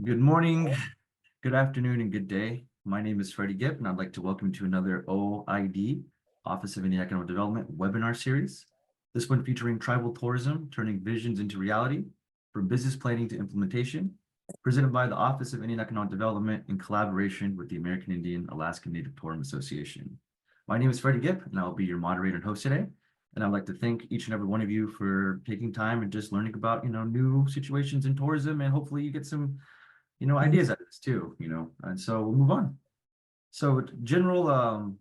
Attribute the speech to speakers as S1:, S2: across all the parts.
S1: Good morning, good afternoon, and good day. My name is Freddie Gipp, and I'd like to welcome you to another OID, Office of Indian Economic Development webinar series. This one featuring tribal tourism, turning visions into reality, from business planning to implementation, presented by the Office of Indian Economic Development in collaboration with the American Indian Alaska Native Tourism Association. My name is Freddie Gipp, and I'll be your moderator and host today. And I'd like to thank each and every one of you for taking time and just learning about, new situations in tourism, and hopefully you get some ideas out of this too, and so we'll move on. So general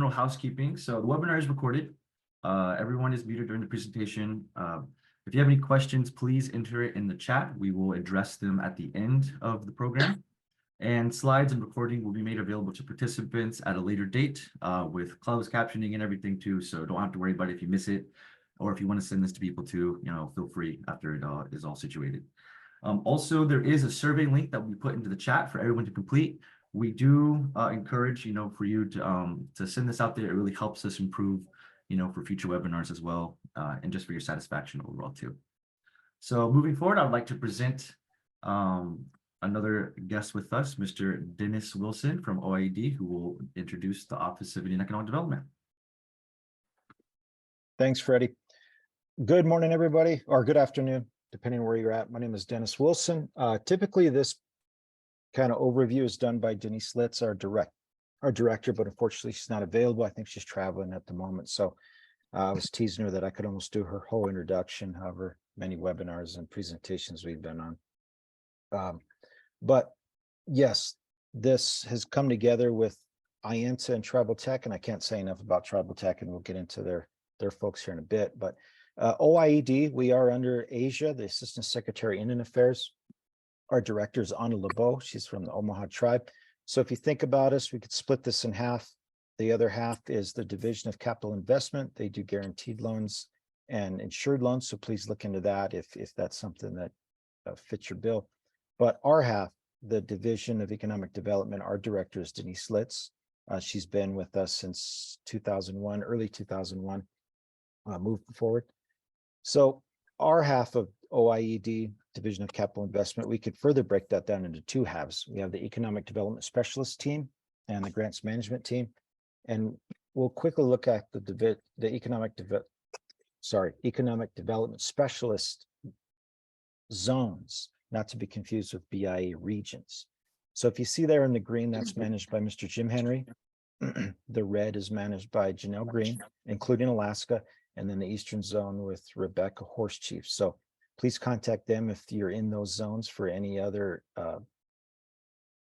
S1: housekeeping. So the webinar is recorded. Everyone is muted during the presentation. If you have any questions, please enter it in the chat. We will address them at the end of the program. And slides and recording will be made available to participants at a later date with closed captioning and everything too. So don't have to worry about it if you miss it, or if you want to send this to people too, feel free after it is all situated. Also, there is a survey link that we put into the chat for everyone to complete. We do encourage, for you to send this out there. It really helps us improve, for future webinars as well, and just for your satisfaction overall too. So moving forward, I would like to present another guest with us, Mr. Dennis Wilson from OIED, who will introduce the Office of Indian Economic Development.
S2: Thanks, Freddie. Good morning, everybody, or good afternoon, depending on where you're at. My name is Dennis Wilson. Typically, this kind of overview is done by Denise Litz, our director, but unfortunately, she's not available. I think she's traveling at the moment. So I was teasing her that I could almost do her whole introduction, however many webinars and presentations we've been on. But yes, this has come together with IENTA and Tribal Tech, and I can't say enough about Tribal Tech, and we'll get into their folks here in a bit. But OIED, we are under Asia, the Assistant Secretary Indian Affairs. Our director is Anna LeBeau. She's from the Omaha tribe. So if you think about us, we could split this in half. The other half is the Division of Capital Investment. They do guaranteed loans and insured loans. So please look into that if that's something that fits your bill. But our half, the Division of Economic Development, our director is Denise Litz. She's been with us since 2001, early 2001, moving forward. So our half of OIED, Division of Capital Investment, we could further break that down into two halves. We have the Economic Development Specialist team and the Grants Management team. And we'll quickly look at the Economic Development Specialist zones, not to be confused with BIA regions. So if you see there in the green, that's managed by Mr. Jim Henry. The red is managed by Janelle Green, including Alaska, and then the Eastern Zone with Rebecca Horsechief. So please contact them if you're in those zones for any other,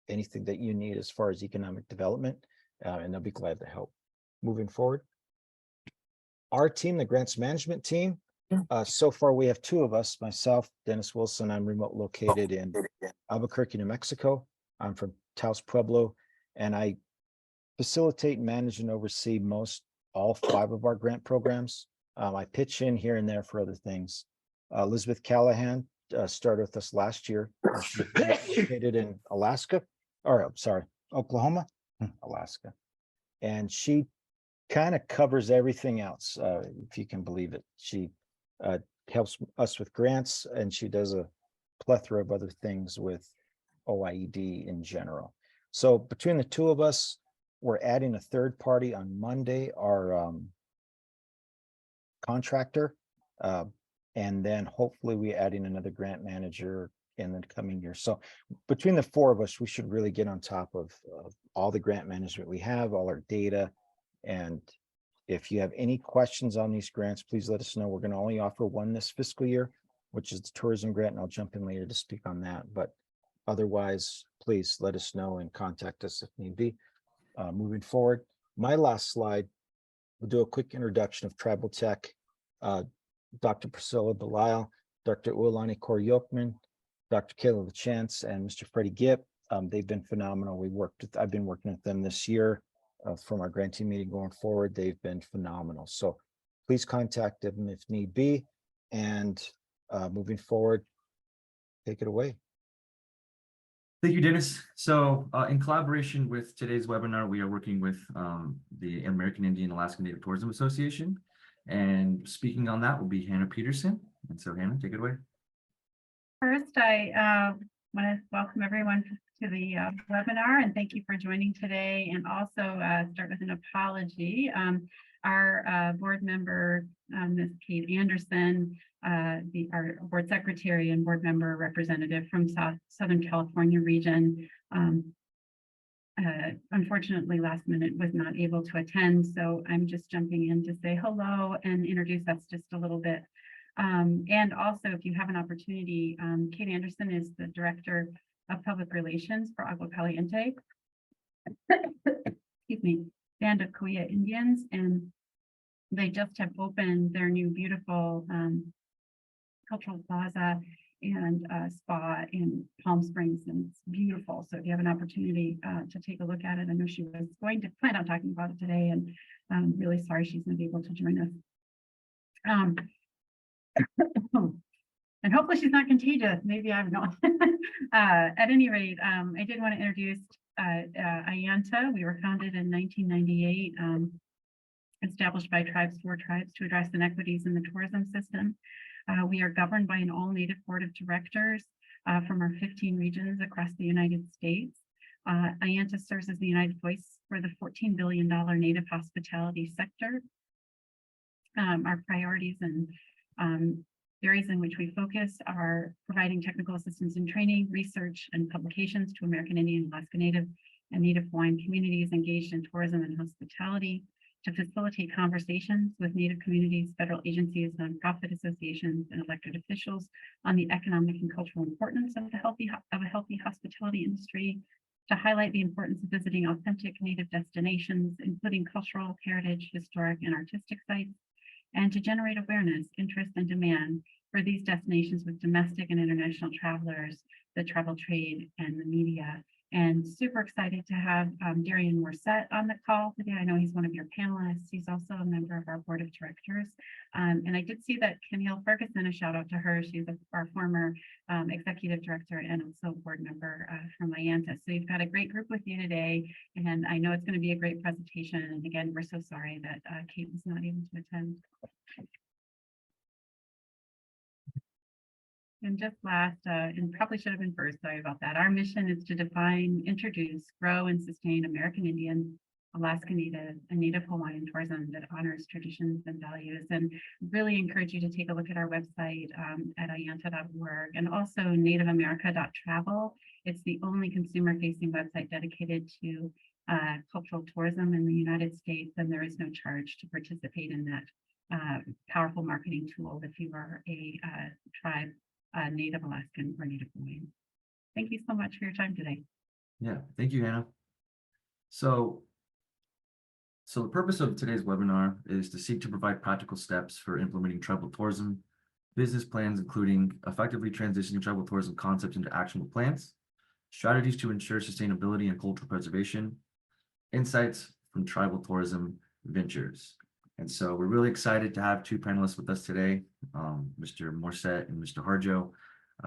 S2: anything that you need as far as economic development, and they'll be glad to help. Moving forward, our team, the Grants Management team, so far we have two of us, myself, Dennis Wilson. I'm remote located in Albuquerque, New Mexico. I'm from Taos Pueblo, and I facilitate, manage, and oversee all 5 of our grant programs. I pitch in here and there for other things. Elizabeth Callahan started with us last year. She's located in Oklahoma, Alaska. And she kind of covers everything else, if you can believe it. She helps us with grants, and she does a plethora of other things with OIED in general. So between the two of us, we're adding a third party on Monday, our contractor, and then hopefully we're adding another grant manager in the coming year. So between the 4 of us, we should really get on top of all the grant management we have, all our data. And if you have any questions on these grants, please let us know. We're going to only offer one this fiscal year, which is the tourism grant, and I'll jump in later to speak on that. But otherwise, please let us know and contact us if need be. Moving forward, my last slide, we'll do a quick introduction of Tribal Tech. Dr. Priscilla Belisle, Dr. Uolani Koryokman, Dr. Kayla LaChance, and Mr. Freddie Gipp. They've been phenomenal. I've been working with them this year from our grantee meeting going forward. They've been phenomenal. So please contact them if need be. And moving forward, take it away.
S1: Thank you, Dennis. So in collaboration with today's webinar, we are working with the American Indian Alaska Native Tourism Association. And speaking on that will be Hannah Peterson. And so Hannah, take it away.
S3: first, I want to welcome everyone to the webinar and thank you for joining today, and also start with an apology. Our board member, Ms. Kate Anderson, our board secretary and board member representative from Southern California region, unfortunately last minute was not able to attend. So I'm just jumping in to say hello and introduce us just a little bit. And also, if you have an opportunity, Kate Anderson is the Director of Public Relations for Agua Caliente, excuse me, Band of Cahuilla Indians, and they just have opened their new beautiful cultural plaza and spa in Palm Springs, and it's beautiful. So if you have an opportunity to take a look at it, I know she was going to plan on talking about it today, and I'm really sorry she's not able to join us. And hopefully she's not contagious. Maybe I'm not. At any rate, I did want to introduce IANTA. We were founded in 1998, established by tribes for tribes to address inequities in the tourism system. We are governed by an all-Native board of directors from our 15 regions across the United States. IANTA serves as the united voice for the $14 billion Native hospitality sector. Our priorities and areas in which we focus are providing technical assistance and training, research, and publications to American Indian, Alaska Native, and Native Hawaiian communities engaged in tourism and hospitality, to facilitate conversations with Native communities, federal agencies, nonprofit associations, and elected officials on the economic and cultural importance of a healthy hospitality industry, to highlight the importance of visiting authentic Native destinations, including cultural, heritage, historic, and artistic sites, and to generate awareness, interest, and demand for these destinations with domestic and international travelers, the travel trade, and the media. And super excited to have Darian Morset on the call today. I know he's one of your panelists. He's also a member of our board of directors. And I did see that Camille Ferguson, a shout out to her. She's our former executive director and also board member from IANTA. So you've got a great group with you today, and I know it's going to be a great presentation. And again, we're so sorry that Kate was not able to attend. And just last, and probably should have been first, sorry about that. Our mission is to define, introduce, grow, and sustain American Indian, Alaska Native, and Native Hawaiian tourism that honors traditions and values. And really encourage you to take a look at our website at ianta.org, and also nativeamerica.travel. It's the only consumer-facing website dedicated to cultural tourism in the United States, and there is no charge to participate in that powerful marketing tool if you are a tribe, Native Alaskan or Native Hawaiian. Thank you so much for your time today.
S1: Yeah, thank you, Hannah. So the purpose of today's webinar is to seek to provide practical steps for implementing tribal tourism, business plans, including effectively transitioning tribal tourism concepts into actionable plans, strategies to ensure sustainability and cultural preservation, insights from tribal tourism ventures. And so we're really excited to have two panelists with us today, Mr. Morset and Mr. Harjo.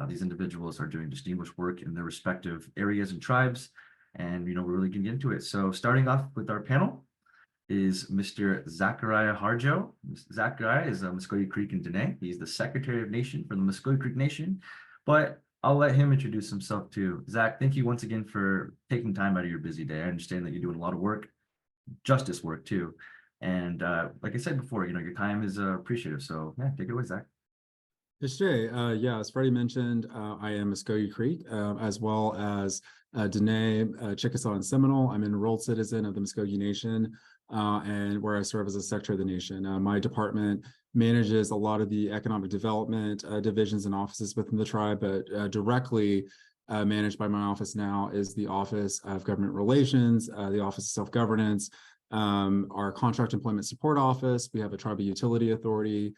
S1: These individuals are doing distinguished work in their respective areas and tribes, and we're really going to get into it. So starting off with our panel is Mr. Zachariah Harjo. Zachariah is Muscogee Creek and Dene. He's the Secretary of Nation for the Muscogee Creek Nation, but I'll let him introduce himself too. Zach, thank you once again for taking time out of your busy day. I understand that you're doing a lot of work, justice work too. And like I said before, your time is appreciative. So yeah, take it away, Zach.
S4: Yeah, as Freddie mentioned, I am Muscogee Creek, as well as Dene, Chickasaw, and Seminole. I'm an enrolled citizen of the Muscogee Nation, and where I serve as a secretary of the nation. My department manages a lot of the economic development divisions and offices within the tribe, but directly managed by my office now is the Office of Government Relations, the Office of Self-Governance, our Contract Employment Support Office. We have a Tribal Utility Authority.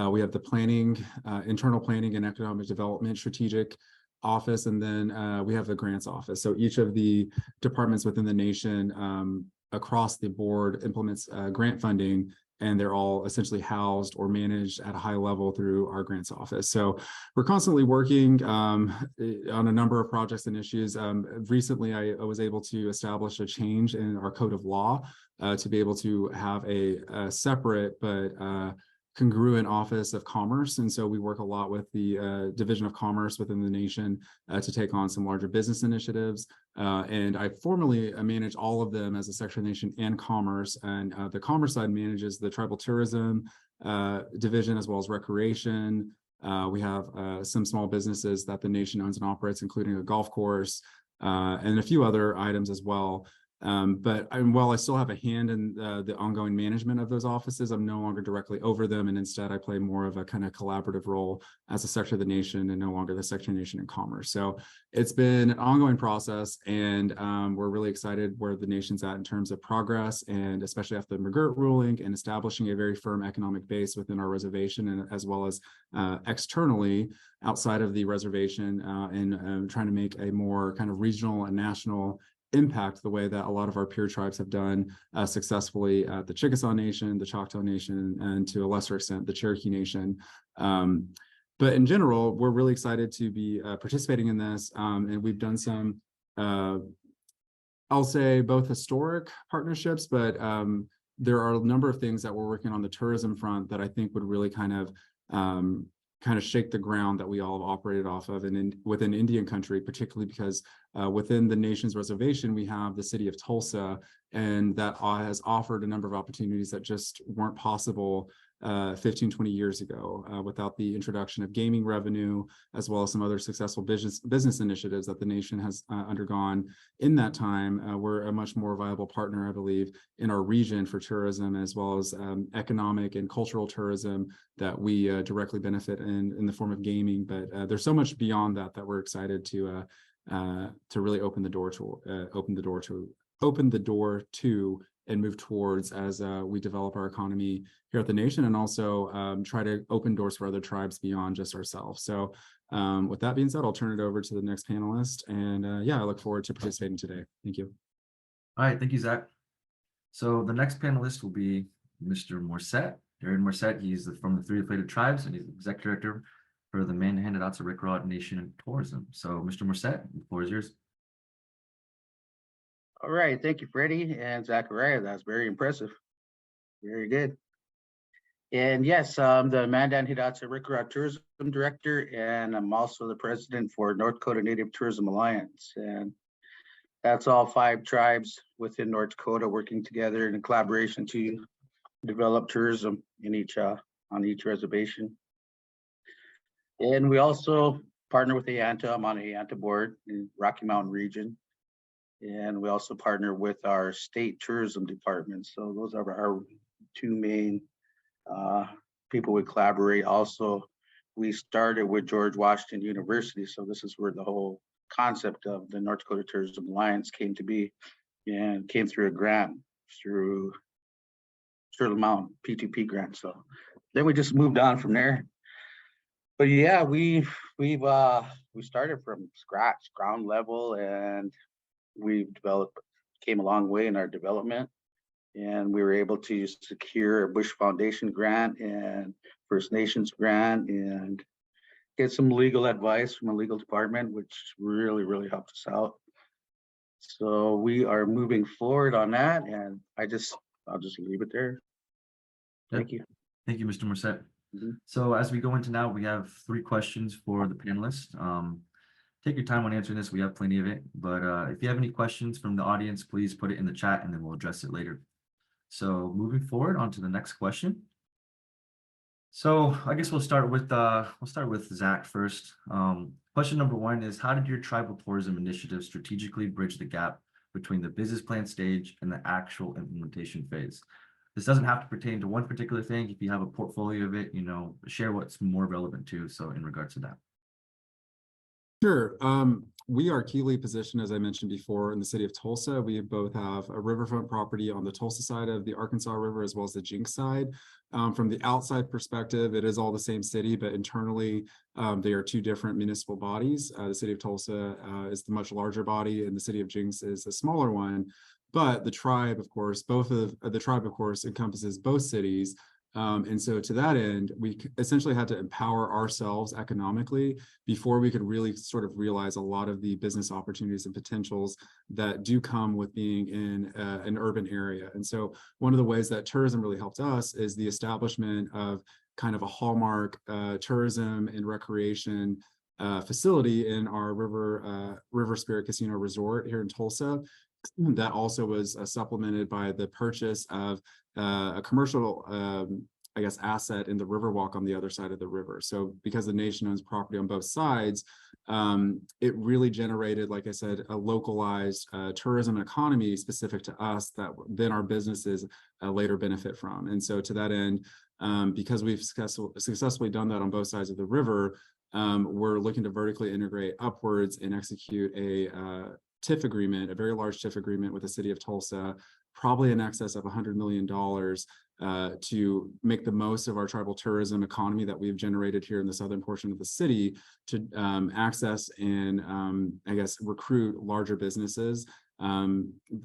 S4: We have the planning, internal planning and economic development strategic office, and then we have the grants office. So each of the departments within the nation across the board implements grant funding, and they're all essentially housed or managed at a high level through our grants office. So we're constantly working on a number of projects and issues. Recently, I was able to establish a change in our code of law to be able to have a separate but congruent Office of Commerce. And so we work a lot with the Division of Commerce within the nation to take on some larger business initiatives. And I formally manage all of them as a Secretary of the Nation and Commerce. And the Commerce side manages the tribal tourism division as well as recreation. We have some small businesses that the nation owns and operates, including a golf course and a few other items as well. But while I still have a hand in the ongoing management of those offices, I'm no longer directly over them. And instead, I play more of a kind of collaborative role as a Secretary of the Nation and no longer the Secretary of the Nation in Commerce. So it's been an ongoing process, and we're really excited where the nation's at in terms of progress, and especially after the McGirt ruling and establishing a very firm economic base within our reservation, and as well as externally outside of the reservation, and trying to make a more kind of regional and national impact the way that a lot of our peer tribes have done successfully at the Chickasaw Nation, the Choctaw Nation, and to a lesser extent, the Cherokee Nation. But in general, we're really excited to be participating in this. And we've done some, I'll say, both historic partnerships, but there are a number of things that we're working on the tourism front that I think would really kind of shake the ground that we all have operated off of, and within Indian country, particularly because within the nation's reservation, we have the city of Tulsa, and that has offered a number of opportunities that just weren't possible 15, 20 years ago without the introduction of gaming revenue, as well as some other successful business initiatives that the nation has undergone in that time. We're a much more viable partner, I believe, in our region for tourism, as well as economic and cultural tourism that we directly benefit in the form of gaming. But there's so much beyond that that we're excited to really open the door to and move towards as we develop our economy here at the nation, and also try to open doors for other tribes beyond just ourselves. So with that being said, I'll turn it over to the next panelist. And yeah, I look forward to participating today. Thank you.
S1: All right, thank you, Zach. So the next panelist will be Mr. Morset. Darren Morset, he's from the 3 affiliated tribes, and he's the Executive Director for the Mandan Rikrot Nation and Tourism. So Mr. Morset, the floor is yours.
S5: All right, thank you, Freddie and Zachariah. That's very impressive. Very good. And yes, I'm the Mandan Hidatsa Rikrot Tourism Director, and I'm also the President for North Dakota Native Tourism Alliance. And that's all 5 tribes within North Dakota working together in collaboration to develop tourism in on each reservation. And we also partner with AYANTA. I'm on the AYANTA board in Rocky Mountain region. And we also partner with our state tourism department. So those are our 2 main people we collaborate. Also, we started with George Washington University. So this is where the whole concept of the North Dakota Tourism Alliance came to be, and came through a grant through Turtle Mountain P2P grant. So then we just moved on from there. But yeah, we started from scratch, ground level, and we've came a long way in our development, and we were able to secure a Bush Foundation grant and First Nations grant and get some legal advice from a legal department, which really, really helped us out. So we are moving forward on that, and I'll just leave it there. Thank you.
S1: Thank you, Mr. Morset. So as we go into now, we have 3 questions for the panelists. Take your time when answering this. We have plenty of it, but if you have any questions from the audience, please put it in the chat and then we'll address it later. So moving forward on to the next question. So I guess we'll start with Zach first. Question number 1 is, how did your tribal tourism initiative strategically bridge the gap between the business plan stage and the actual implementation phase? This doesn't have to pertain to one particular thing. If you have a portfolio of it, share what's more relevant to. So in regards to that.
S4: Sure. We are keenly positioned, as I mentioned before, in the city of Tulsa. We both have a riverfront property on the Tulsa side of the Arkansas River, as well as the Jinx side. From the outside perspective, it is all the same city, but internally, they are 2 different municipal bodies. The city of Tulsa is the much larger body, and the city of Jinx is a smaller one. But the tribe, of course, encompasses both cities. And so to that end, we essentially had to empower ourselves economically before we could really sort of realize a lot of the business opportunities and potentials that do come with being in an urban area. And so one of the ways that tourism really helped us is the establishment of kind of a hallmark tourism and recreation facility in our River Spirit Casino Resort here in Tulsa. That also was supplemented by the purchase of a commercial, I guess, asset in the Riverwalk on the other side of the river. So because the nation owns property on both sides, it really generated, like I said, a localized tourism economy specific to us that then our businesses later benefit from. And so to that end, because we've successfully done that on both sides of the river, we're looking to vertically integrate upwards and execute a TIF agreement, a very large TIF agreement with the city of Tulsa, probably in excess of $100 million to make the most of our tribal tourism economy that we've generated here in the southern portion of the city to access and I guess recruit larger businesses.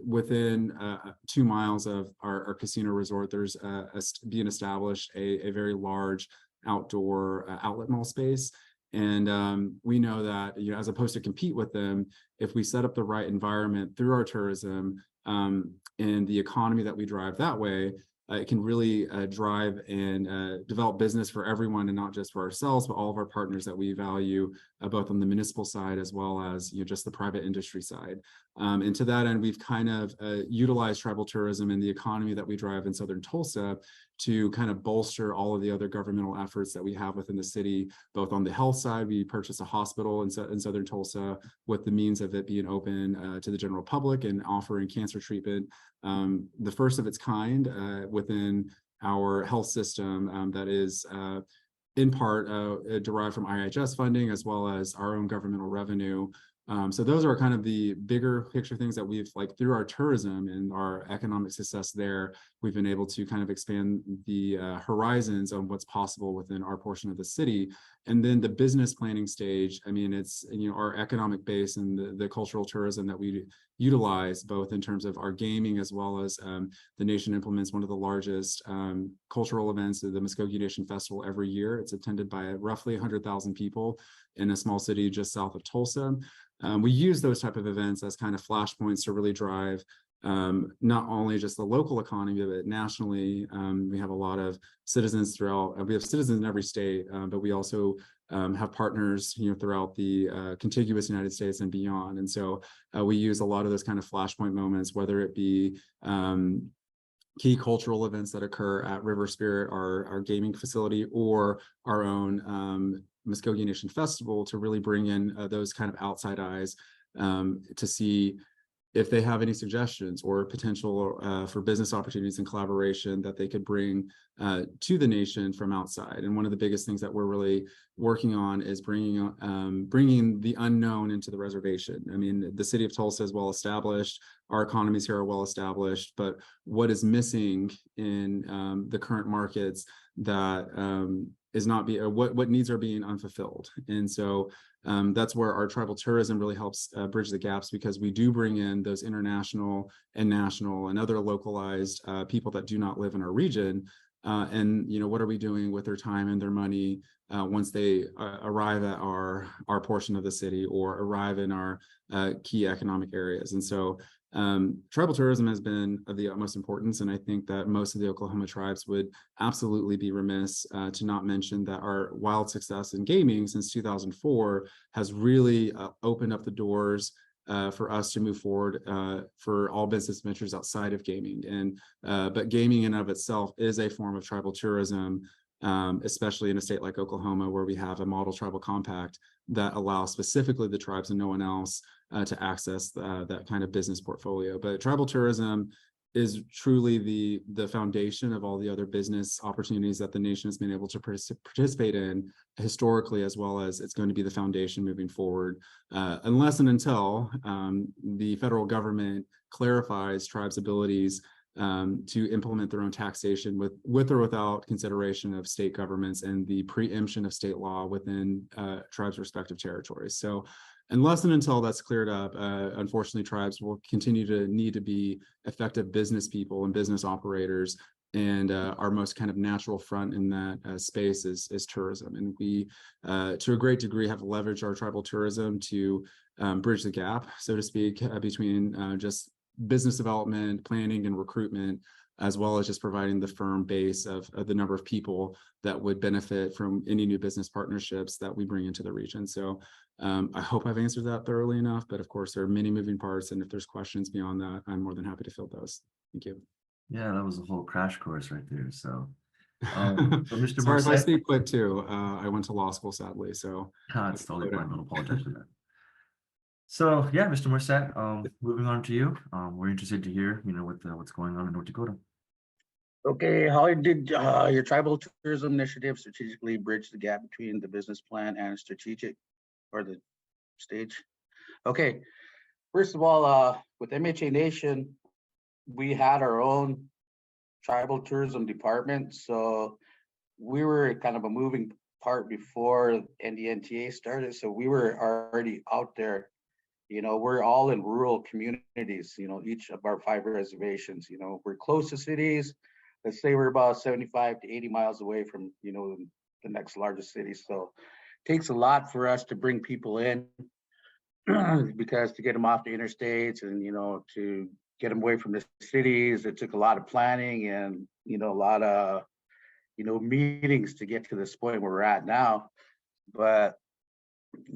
S4: Within 2 miles of our casino resort, there's being established a very large outdoor outlet mall space. And we know that, you know, as opposed to compete with them, if we set up the right environment through our tourism and the economy that we drive that way, it can really drive and develop business for everyone, and not just for ourselves, but all of our partners that we value, both on the municipal side as well as, you know, just the private industry side. And to that end, we've kind of utilized tribal tourism and the economy that we drive in southern Tulsa to kind of bolster all of the other governmental efforts that we have within the city. Both on the health side, we purchased a hospital in southern Tulsa with the means of it being open to the general public and offering cancer treatment, the first of its kind within our health system that is in part derived from IHS funding as well as our own governmental revenue. So those are kind of the bigger picture things that we've, like, through our tourism and our economic success there, we've been able to kind of expand the horizons on what's possible within our portion of the city. And then the business planning stage, I mean, it's, you know, our economic base and the cultural tourism that we utilize, both in terms of our gaming as well as the nation implements one of the largest cultural events, the Muskogee Nation Festival, every year. It's attended by roughly 100,000 people in a small city just south of Tulsa. We use those type of events as kind of flashpoints to really drive not only just the local economy, but nationally. We have a lot of citizens throughout, we have citizens in every state, but we also have partners, you know, throughout the contiguous United States and beyond. And so we use a lot of those kind of flashpoint moments, whether it be key cultural events that occur at River Spirit, our gaming facility, or our own Muskogee Nation Festival, to really bring in those kind of outside eyes to see if they have any suggestions or potential for business opportunities and collaboration that they could bring to the nation from outside. And one of the biggest things that we're really working on is bringing the unknown into the reservation. I mean, the city of Tulsa is well established, our economies here are well established, but what is missing in the current markets that is not being, what needs are being unfulfilled. And so that's where our tribal tourism really helps bridge the gaps, because we do bring in those international and national and other localized people that do not live in our region. And, you know, what are we doing with their time and their money once they arrive at our portion of the city or arrive in our key economic areas? And so tribal tourism has been of the utmost importance, and I think that most of the Oklahoma tribes would absolutely be remiss to not mention that our wild success in gaming since 2004 has really opened up the doors for us to move forward for all business ventures outside of gaming. And but gaming in and of itself is a form of tribal tourism, especially in a state like Oklahoma, where we have a model tribal compact that allows specifically the tribes and no one else to access that kind of business portfolio. But tribal tourism is truly the foundation of all the other business opportunities that the nation has been able to participate in historically, as well as it's going to be the foundation moving forward, unless and until the federal government clarifies tribes' abilities to implement their own taxation with or without consideration of state governments and the preemption of state law within tribes' respective territories. So unless and until that's cleared up, unfortunately, tribes will continue to need to be effective business people and business operators. And our most kind of natural front in that space is tourism. And we, to a great degree, have leveraged our tribal tourism to bridge the gap, so to speak, between just business development, planning, and recruitment as well as just providing the firm base of the number of people that would benefit from any new business partnerships that we bring into the region. So I hope I've answered that thoroughly enough, but of course there are many moving parts, and if there's questions beyond that, I'm more than happy to field those. Thank you.
S1: Yeah, that was a whole crash course right there. So, so Mr.
S4: Sorry if I
S1: Morset,
S4: speak quick too. I went to law school, sadly, so.
S1: it's totally fine. Don't apologize for that. So yeah, Mr. Morset, moving on to you. We're interested to hear, what's going on in North Dakota.
S5: Okay, how did your tribal tourism initiative strategically bridge the gap between the business plan and strategic or the stage? Okay, first of all, with MHA Nation, we had our own tribal tourism department. So we were kind of a moving part before NDNTA started. So we were already out there. We're all in rural communities, each of our 5 reservations, we're close to cities. Let's say we're about 75 to 80 miles away from, the next largest city. So it takes a lot for us to bring people in because to get them off the interstates and, to get them away from the cities, it took a lot of planning and, a lot of, meetings to get to this point where we're at now. But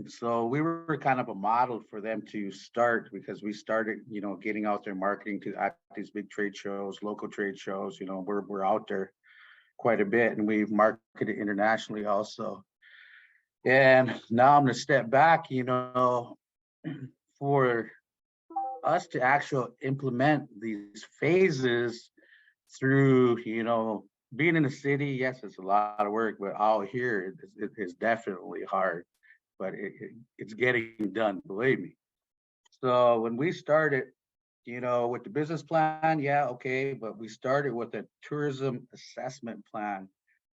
S5: so we were kind of a model for them to start because we started, getting out there marketing at these big trade shows, local trade shows, we're out there quite a bit and we've marketed internationally also. And now I'm going to step back, for us to actually implement these phases through, being in the city. Yes, it's a lot of work, but out here it is definitely hard. But it's getting done, believe me. So when we started, with the business plan, yeah, okay, but we started with a tourism assessment plan.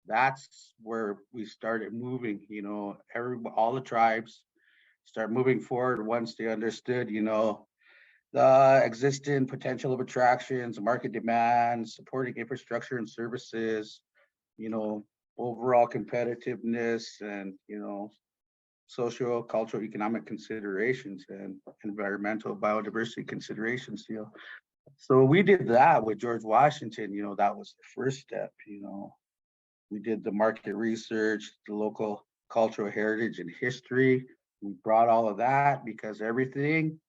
S5: That's where we started moving, all the tribes start moving forward once they understood, the existing potential of attractions, market demand, supporting infrastructure and services, overall competitiveness and, social, cultural, economic considerations and environmental biodiversity considerations, So we did that with George Washington, that was the first step, We did the market research, the local cultural heritage and history. We brought all of that because everything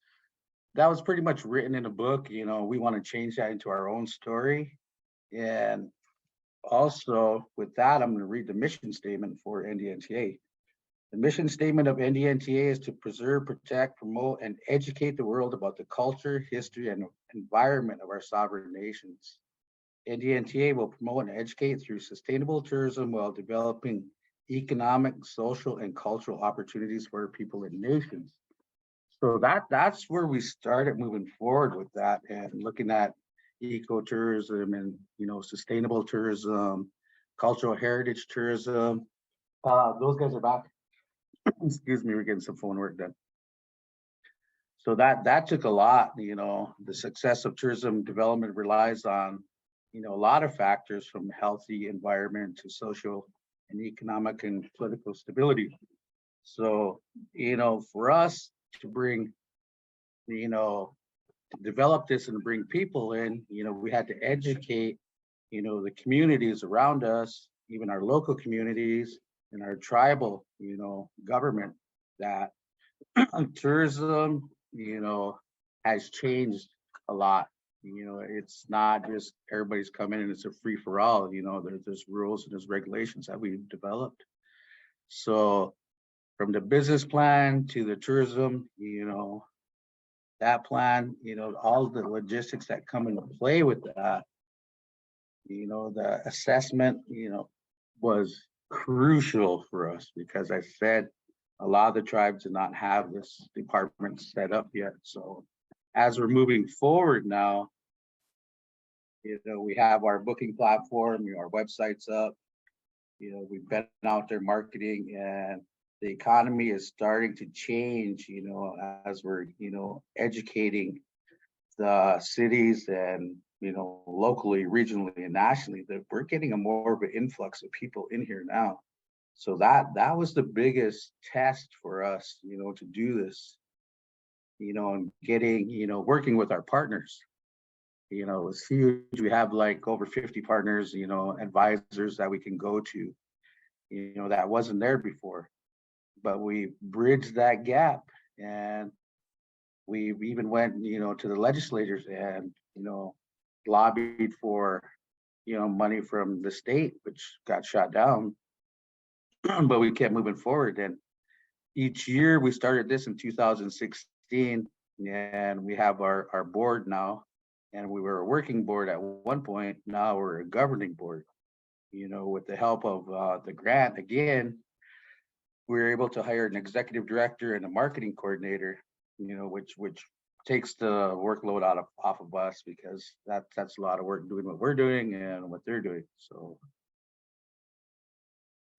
S5: that was pretty much written in a book, we want to change that into our own story. And also with that, I'm going to read the mission statement for NDNTA. The mission statement of NDNTA is to preserve, protect, promote, and educate the world about the culture, history, and environment of our sovereign nations. NDNTA will promote and educate through sustainable tourism while developing economic, social, and cultural opportunities for people and nations. So that's where we started moving forward with that and looking at ecotourism and, sustainable tourism, cultural heritage tourism. Those guys are back. Excuse me, we're getting some phone work done. So that took a lot, the success of tourism development relies on, a lot of factors from healthy environment to social and economic and political stability. So, for us to bring, to develop this and bring people in, we had to educate, the communities around us, even our local communities and our tribal, government that tourism, has changed a lot. It's not just everybody's coming and it's a free for all, there's rules and there's regulations that we've developed. So from the business plan to the tourism, that plan, all the logistics that come into play with that, the assessment, was crucial for us because I said a lot of the tribes did not have this department set up yet. So as we're moving forward now, we have our booking platform, our website's up, we've been out there marketing and the economy is starting to change, as we're, educating the cities and, locally, regionally, and nationally, that we're getting a more of an influx of people in here now. So that was the biggest test for us, to do this, and getting, working with our partners. You know, it's huge. We have like over 50 partners, advisors that we can go to, that wasn't there before. But we bridged that gap, and we even went, to the legislators and, lobbied for, money from the state, which got shot down. But we kept moving forward. And each year we started this in 2016, and we have our board now. And we were a working board at one point. Now we're a governing board. With the help of the grant again, we were able to hire an executive director and a marketing coordinator, which takes the workload off of us, because that's a lot of work doing what we're doing and what they're doing. So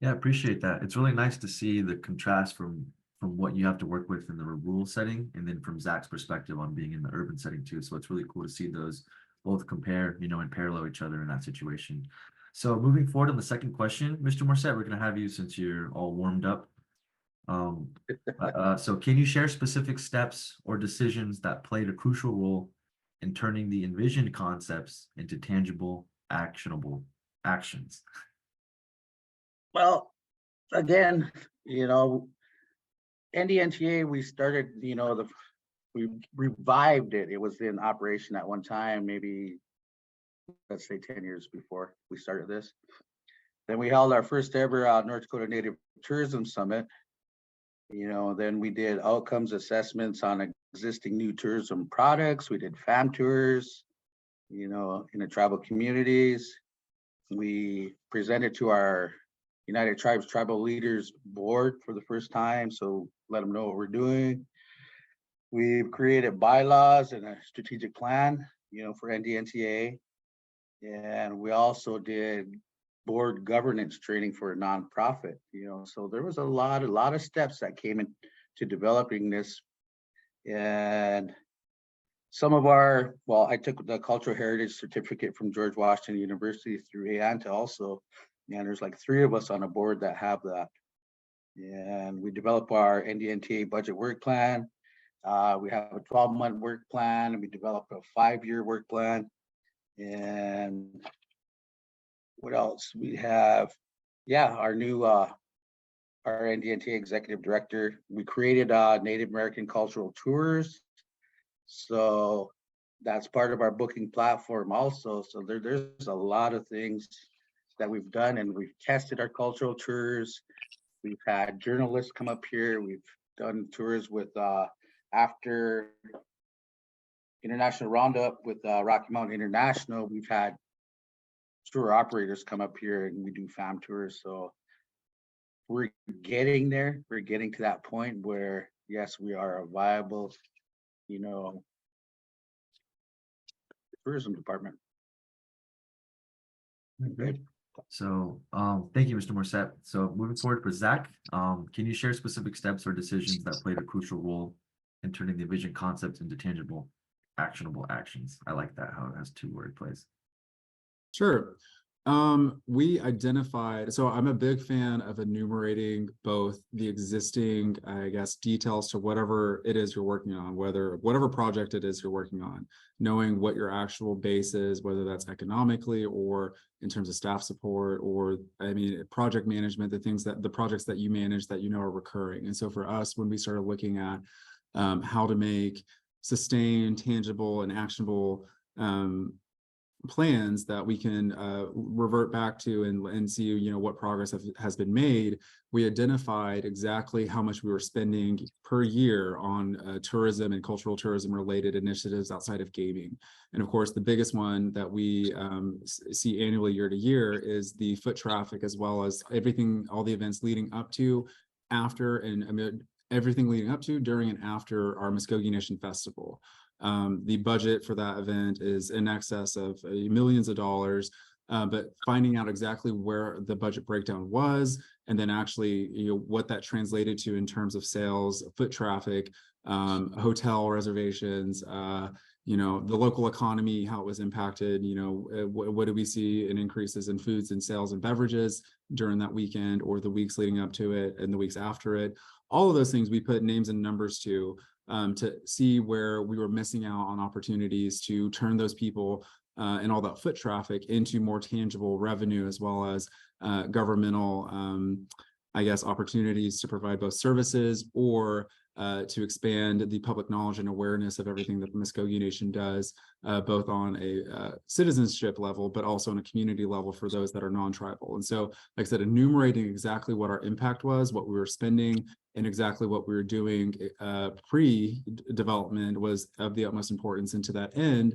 S1: Yeah, I appreciate that. It's really nice to see the contrast from what you have to work with in the rural setting, and then from Zach's perspective on being in the urban setting too. So it's really cool to see those both compare, and parallel each other in that situation. So moving forward on the second question, Mr. Morset, we're going to have you, since you're all warmed up. So can you share specific steps or decisions that played a crucial role in turning the envisioned concepts into tangible, actionable actions?
S5: well, again, NDNTA, we started, we revived it. It was in operation at one time, maybe let's say 10 years before we started this. Then we held our first ever North Dakota Native Tourism Summit. Then we did outcomes assessments on existing new tourism products. We did fam tours, in the tribal communities. We presented to our United Tribes Tribal Leaders Board for the first time, so let them know what we're doing. We've created bylaws and a strategic plan, for NDNTA. And we also did board governance training for a nonprofit, so there was a lot of steps that came into developing this. And some of I took the cultural heritage certificate from George Washington University through AANTA also, and there's like 3 of us on a board that have that. And we develop our NDNTA budget work plan. We have a 12-month work plan, and we developed a 5-year work plan. And what else? We have, our new our NDNTA executive director. We created Native American cultural tours, so that's part of our booking platform also. So there's a lot of things that we've done, and we've tested our cultural tours. We've had journalists come up here. We've done tours with after International Roundup with Rocky Mountain International. We've had tour operators come up here, and we do fam tours. So we're getting there. We're getting to that point where, yes, we are a viable, tourism department.
S1: Great. So thank you, Mr. Morset. So moving forward for Zach, can you share specific steps or decisions that played a crucial role in turning the vision concepts into tangible, actionable actions? I like that, how it has 2 word plays.
S4: Sure. We identified, so I'm a big fan of enumerating both the existing, I guess, details to whatever it is you're working on, whatever project it is you're working on, knowing what your actual base is, whether that's economically or in terms of staff support, or project management, the projects that you manage that are recurring. And so for us, when we started looking at how to make sustained, tangible, and actionable plans that we can revert back to and see what progress has been made, we identified exactly how much we were spending per year on tourism and cultural tourism related initiatives outside of gaming. And of course, the biggest one that we see annually year to year is the foot traffic, as well as all the events leading up to, after, and amid everything leading up to, during, and after our Muskogee Nation Festival. The budget for that event is in excess of millions of dollars, but finding out exactly where the budget breakdown was, and then actually what that translated to in terms of sales, foot traffic, hotel reservations, the local economy, how it was impacted, what do we see in increases in foods and sales and beverages during that weekend, or the weeks leading up to it and the weeks after it. All of those things we put names and numbers to. to see where we were missing out on opportunities to turn those people and all that foot traffic into more tangible revenue, as well as governmental, I guess, opportunities to provide both services or to expand the public knowledge and awareness of everything that the Muskogee Nation does, both on a citizenship level, but also on a community level for those that are non-tribal. And so, like I said, enumerating exactly what our impact was, what we were spending, and exactly what we were doing pre-development was of the utmost importance. And to that end,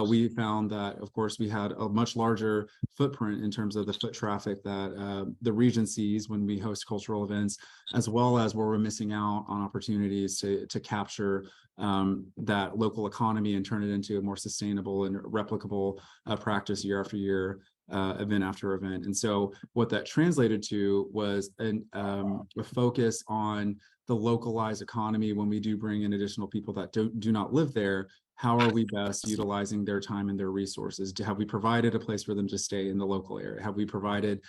S4: we found that, of course, we had a much larger footprint in terms of the foot traffic that the region sees when we host cultural events, as well as where we're missing out on opportunities to capture that local economy and turn it into a more sustainable and replicable practice year after year, event after event. And so what that translated to was a focus on the localized economy. When we do bring in additional people that do not live there, how are we best utilizing their time and their resources? Have we provided a place for them to stay in the local area? Have we provided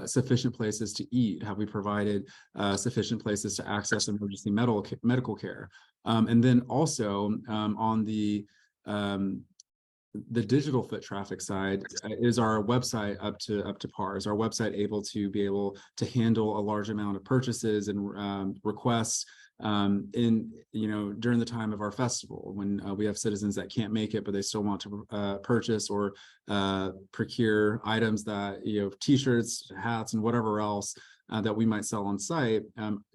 S4: sufficient places to eat? Have we provided sufficient places to access emergency medical care? And then also on the digital foot traffic side, is our website up to par? Is our website able to handle a large amount of purchases and requests in, during the time of our festival, when we have citizens that can't make it, but they still want to purchase or procure items that, t-shirts, hats, and whatever else that we might sell on site?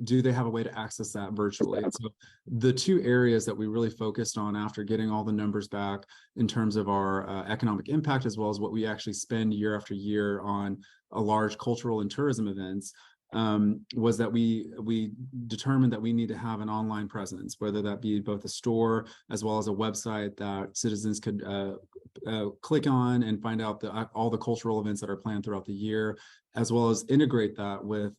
S4: Do they have a way to access that virtually? And so the two areas that we really focused on after getting all the numbers back in terms of our economic impact, as well as what we actually spend year after year on a large cultural and tourism events, was that we determined that we need to have an online presence, whether that be both a store as well as a website that citizens could click on and find out all the cultural events that are planned throughout the year, as well as integrate that with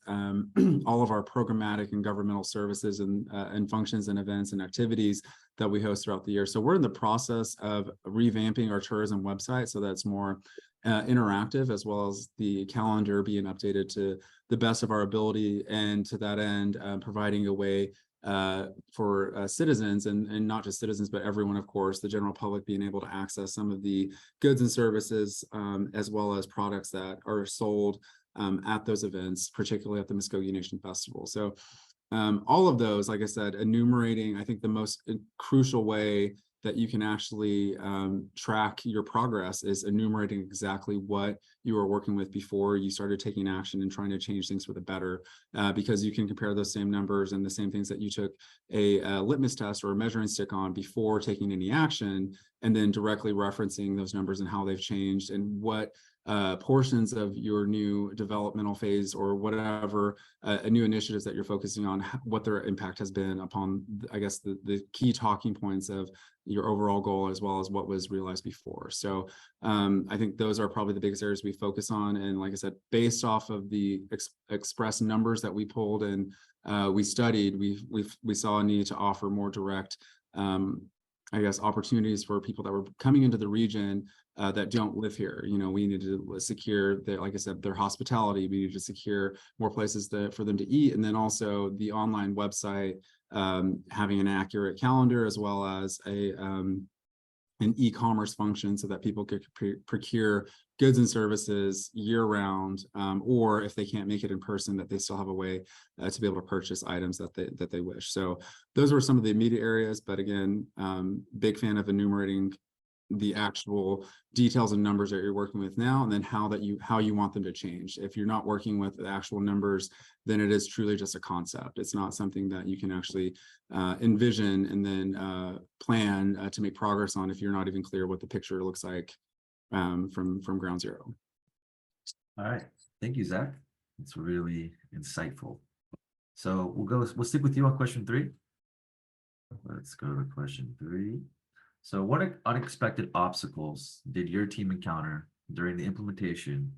S4: all of our programmatic and governmental services and functions and events and activities that we host throughout the year. So we're in the process of revamping our tourism website so that's more interactive, as well as the calendar being updated to the best of our ability, and to that end, providing a way for citizens, and not just citizens, but everyone, of course, the general public, being able to access some of the goods and services, as well as products that are sold at those events, particularly at the Muskogee Nation Festival. So all of those, like I said, enumerating, I think the most crucial way that you can actually track your progress is enumerating exactly what you were working with before you started taking action and trying to change things for the better, because you can compare those same numbers and the same things that you took a litmus test or a measuring stick on before taking any action, and then directly referencing those numbers and how they've changed, and what portions of your new developmental phase or whatever new initiatives that you're focusing on, what their impact has been upon, I guess, the key talking points of your overall goal, as well as what was realized before. So I think those are probably the biggest areas we focus on. And like I said, based off of the express numbers that we pulled and we studied, we saw a need to offer more direct I guess, opportunities for people that were coming into the region that don't live here. We needed to secure like I said, their hospitality. We needed to secure more places for them to eat. And then also the online website, having an accurate calendar, as well as an e-commerce function so that people could procure goods and services year round, or if they can't make it in person, that they still have a way to be able to purchase items that they wish. So those were some of the immediate areas, but again, big fan of enumerating the actual details and numbers that you're working with now, and then how you want them to change. If you're not working with the actual numbers, then it is truly just a concept. It's not something that you can actually envision and then plan to make progress on if you're not even clear what the picture looks like from ground zero.
S1: All right, thank you, Zach. It's really insightful. So we'll stick with you on question 3. Let's go to question 3. So what unexpected obstacles did your team encounter during the implementation,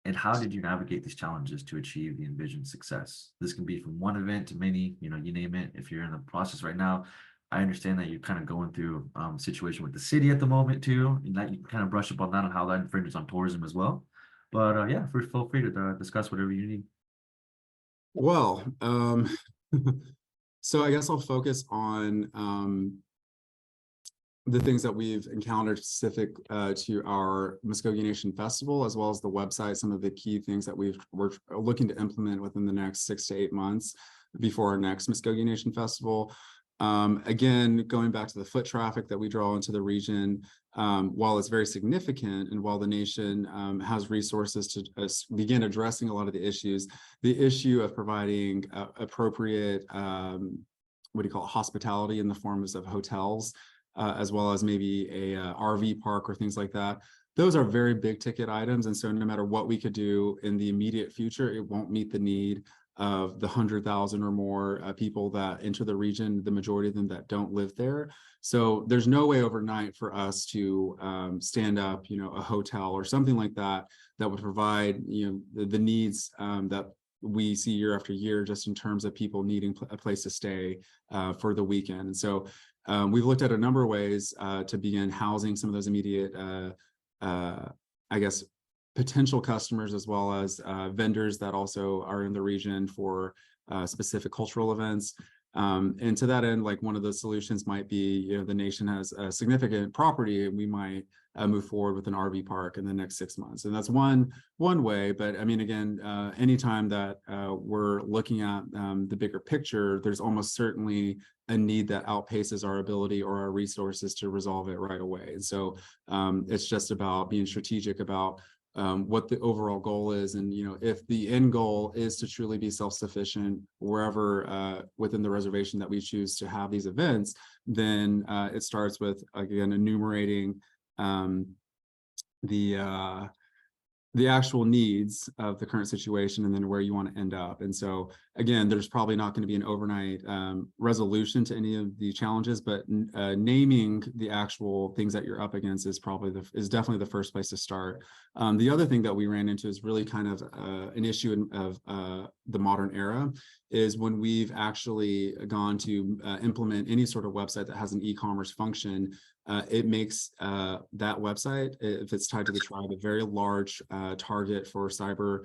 S1: and how did you navigate these challenges to achieve the envisioned success? This can be from one event to many, you name it. If you're in the process right now, I understand that you're kind of going through a situation with the city at the moment too, and that you can kind of brush up on that and how that infringes on tourism as well. But yeah, feel free to discuss whatever you need.
S4: Well, So I guess I'll focus on the things that we've encountered specific to our Muskogee Nation Festival, as well as the website, some of the key things that we're looking to implement within the next 6 to 8 months before our next Muskogee Nation Festival. Again, going back to the foot traffic that we draw into the region, while it's very significant and while the nation has resources to begin addressing a lot of the issues, the issue of providing appropriate, what do you call it, hospitality in the forms of hotels, as well as maybe a RV park or things like that. Those are very big ticket items. And so no matter what we could do in the immediate future, it won't meet the need of the 100,000 or more people that enter the region, the majority of them that don't live there. So there's no way overnight for us to stand up, a hotel or something like that, that would provide, the needs that we see year after year, just in terms of people needing a place to stay for the weekend. And so we've looked at a number of ways to begin housing some of those immediate, I guess, potential customers, as well as vendors that also are in the region for specific cultural events. And to that end, like one of the solutions might be, the nation has a significant property, and we might move forward with an RV park in the next 6 months. And that's one way. But I mean, again, anytime that we're looking at the bigger picture, there's almost certainly a need that outpaces our ability or our resources to resolve it right away. And so it's just about being strategic about what the overall goal is. And, if the end goal is to truly be self-sufficient wherever within the reservation that we choose to have these events, then it starts with, again, enumerating the actual needs of the current situation and then where you want to end up. And so, again, there's probably not going to be an overnight resolution to any of the challenges, but naming the actual things that you're up against is definitely the first place to start. The other thing that we ran into is really kind of an issue of the modern era, is when we've actually gone to implement any sort of website that has an e-commerce function. It makes that website, if it's tied to the tribe, a very large target for cyber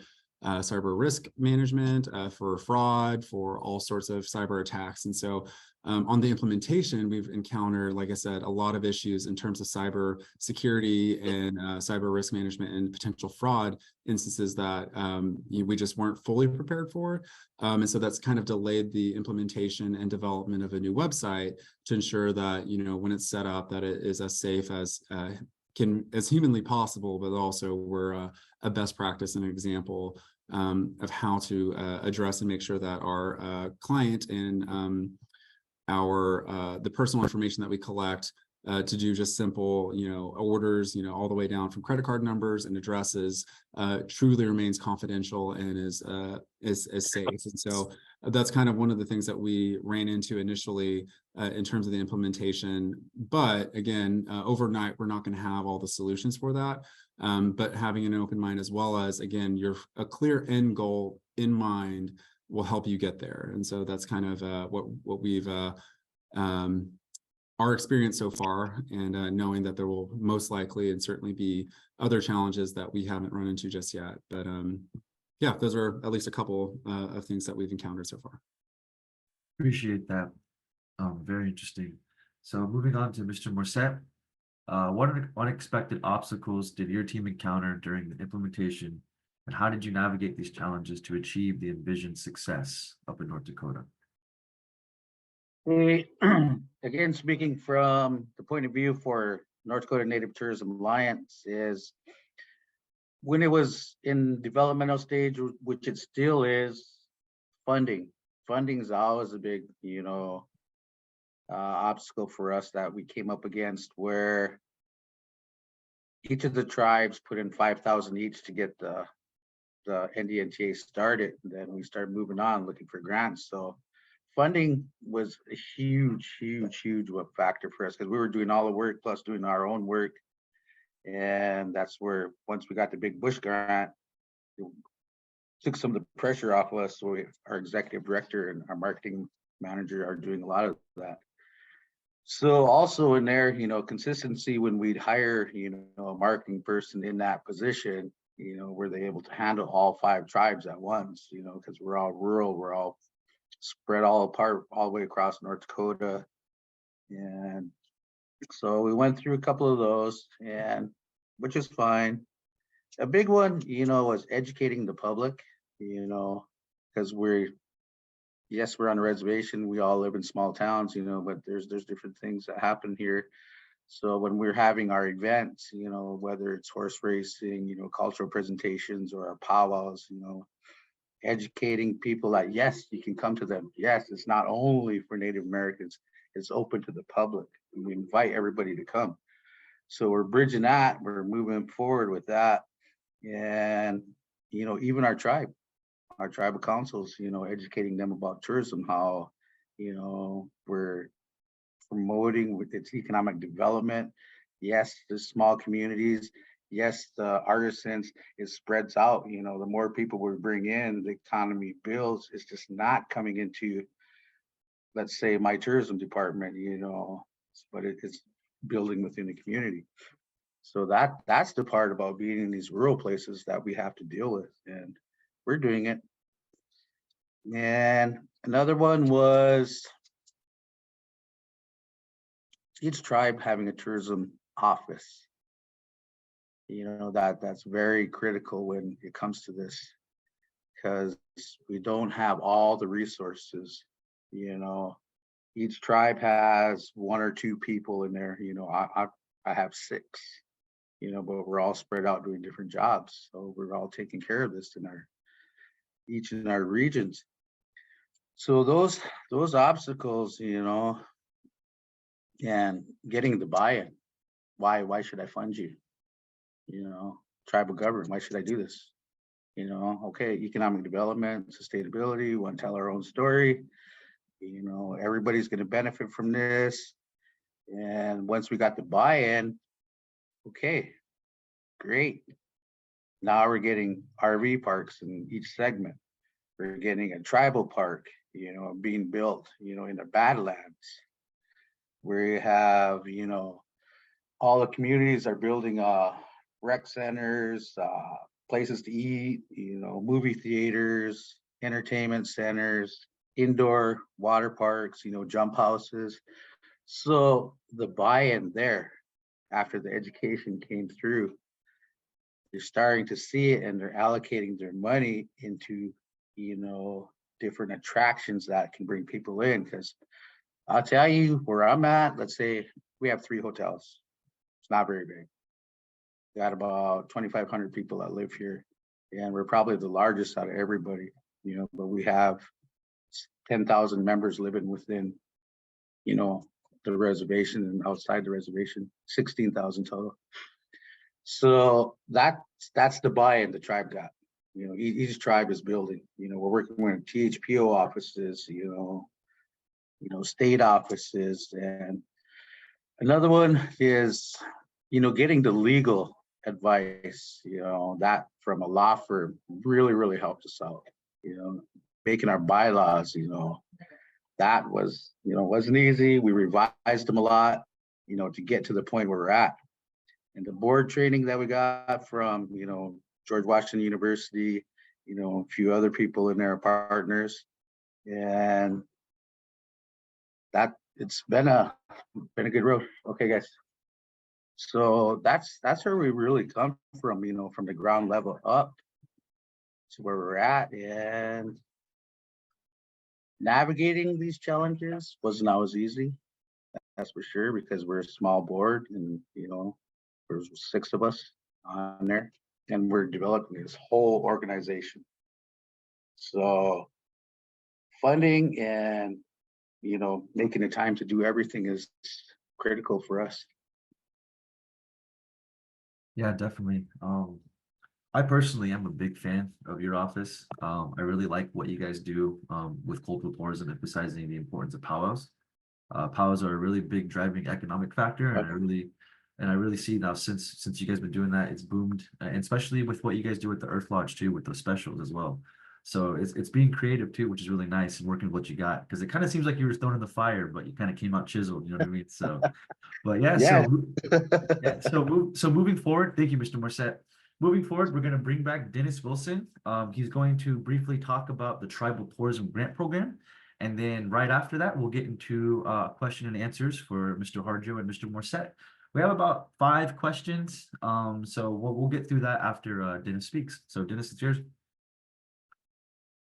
S4: risk management, for fraud, for all sorts of cyber attacks. And so on the implementation, we've encountered, like I said, a lot of issues in terms of cyber security and cyber risk management and potential fraud instances that we just weren't fully prepared for. And so that's kind of delayed the implementation and development of a new website to ensure that, when it's set up, that it is as safe as humanly possible, but also we're a best practice and an example of how to address and make sure that our client and the personal information that we collect to do just simple, orders, all the way down from credit card numbers and addresses, truly remains confidential and is safe. And so that's kind of one of the things that we ran into initially in terms of the implementation. But again, overnight, we're not going to have all the solutions for that. But having an open mind, as well as, again, a clear end goal in mind, will help you get there. And so that's kind of what we've our experience so far, and knowing that there will most likely and certainly be other challenges that we haven't run into just yet. But yeah, those are at least a couple of things that we've encountered so far.
S1: Appreciate that. Very interesting. So moving on to Mr. Morset, what unexpected obstacles did your team encounter during the implementation, and how did you navigate these challenges to achieve the envisioned success up in North Dakota?
S5: Again, speaking from the point of view for North Dakota Native Tourism Alliance, is when it was in developmental stage, which it still is, funding is always a big, obstacle for us that we came up against, where each of the tribes put in 5,000 each to get the NDNTA started. And then we started moving on looking for grants. So funding was a huge factor for us, because we were doing all the work plus doing our own work. And that's where, once we got the big bush grant, it took some of the pressure off of us. So our executive director and our marketing manager are doing a lot of that. So also in there, consistency when we'd hire, a marketing person in that position, were they able to handle all 5 tribes at once, because we're all rural, we're all spread all apart all the way across North Dakota. And so we went through a couple of those, and which is fine. A big one, was educating the public, because yes, we're on a reservation. We all live in small towns, but there's different things that happen here. So when we're having our events, whether it's horse racing, cultural presentations or our powwows, educating people that yes, you can come to them. Yes, it's not only for Native Americans, it's open to the public. And we invite everybody to come. So we're bridging that, we're moving forward with that. And, even our tribal councils, educating them about tourism, how, we're promoting with its economic development. Yes, the small communities. Yes, the artisans, it spreads out. The more people we bring in, the economy builds. It's just not coming into, let's say, my tourism department, but it's building within the community. So that's the part about being in these rural places that we have to deal with, and we're doing it. And another one was each tribe having a tourism office. That's very critical when it comes to this, because we don't have all the resources. Each tribe has 1 or 2 people in there. I have 6. But we're all spread out doing different jobs. So we're all taking care of this each in our regions. So those obstacles, and getting the buy-in. Why should I fund you? Tribal government, why should I do this? Okay, economic development, sustainability, we want to tell our own story. Everybody's going to benefit from this. And once we got the buy-in, okay, great. Now we're getting RV parks in each segment. We're getting a tribal park, being built, in the Badlands. We have, all the communities are building rec centers, places to eat, movie theaters, entertainment centers, indoor water parks, jump houses. So the buy-in there, after the education came through, they're starting to see it, and they're allocating their money into, different attractions that can bring people in. Because I'll tell you where I'm at, let's say we have 3 hotels. It's not very big. Got about 2,500 people that live here, and we're probably the largest out of everybody, but we have 10,000 members living within, the reservation, and outside the reservation, 16,000 total. So that's the buy-in the tribe got. Each tribe is building. We're working with THPO offices, state offices, and another one is, getting the legal advice. That from a law firm really helped us out. Making our bylaws. That was, wasn't easy. We revised them a lot, to get to the point where we're at. And the board training that we got from, George Washington University, a few other people in there are partners, and that it's been a good road. Okay, guys. So that's where we really come from, from the ground level up to where we're at, and navigating these challenges wasn't always easy. That's for sure, because we're a small board, and there's 6 of us on there, and we're developing this whole organization. So funding and, making the time to do everything is critical for us.
S1: Yeah, definitely. I personally am a big fan of your office. I really like what you guys do with cultural tourism, emphasizing the importance of powwows. Powwows are a really big driving economic factor, and I really see now since you guys been doing that, it's boomed, and especially with what you guys do with the Earth Lodge too, with those specials as well. So it's being creative too, which is really nice, and working with what you got, because it kind of seems like you were thrown in the fire, but you kind of came out chiseled. You know what I mean? So, but yeah. So moving forward, thank you, Mr. Morset. Moving forward, we're going to bring back Dennis Wilson. He's going to briefly talk about the Tribal Tourism Grant Program And then right after that, we'll get into question and answers for Mr. Harjo and Mr. Morset. We have about 5 questions, so we'll get through that after Dennis speaks. So Dennis, it's yours.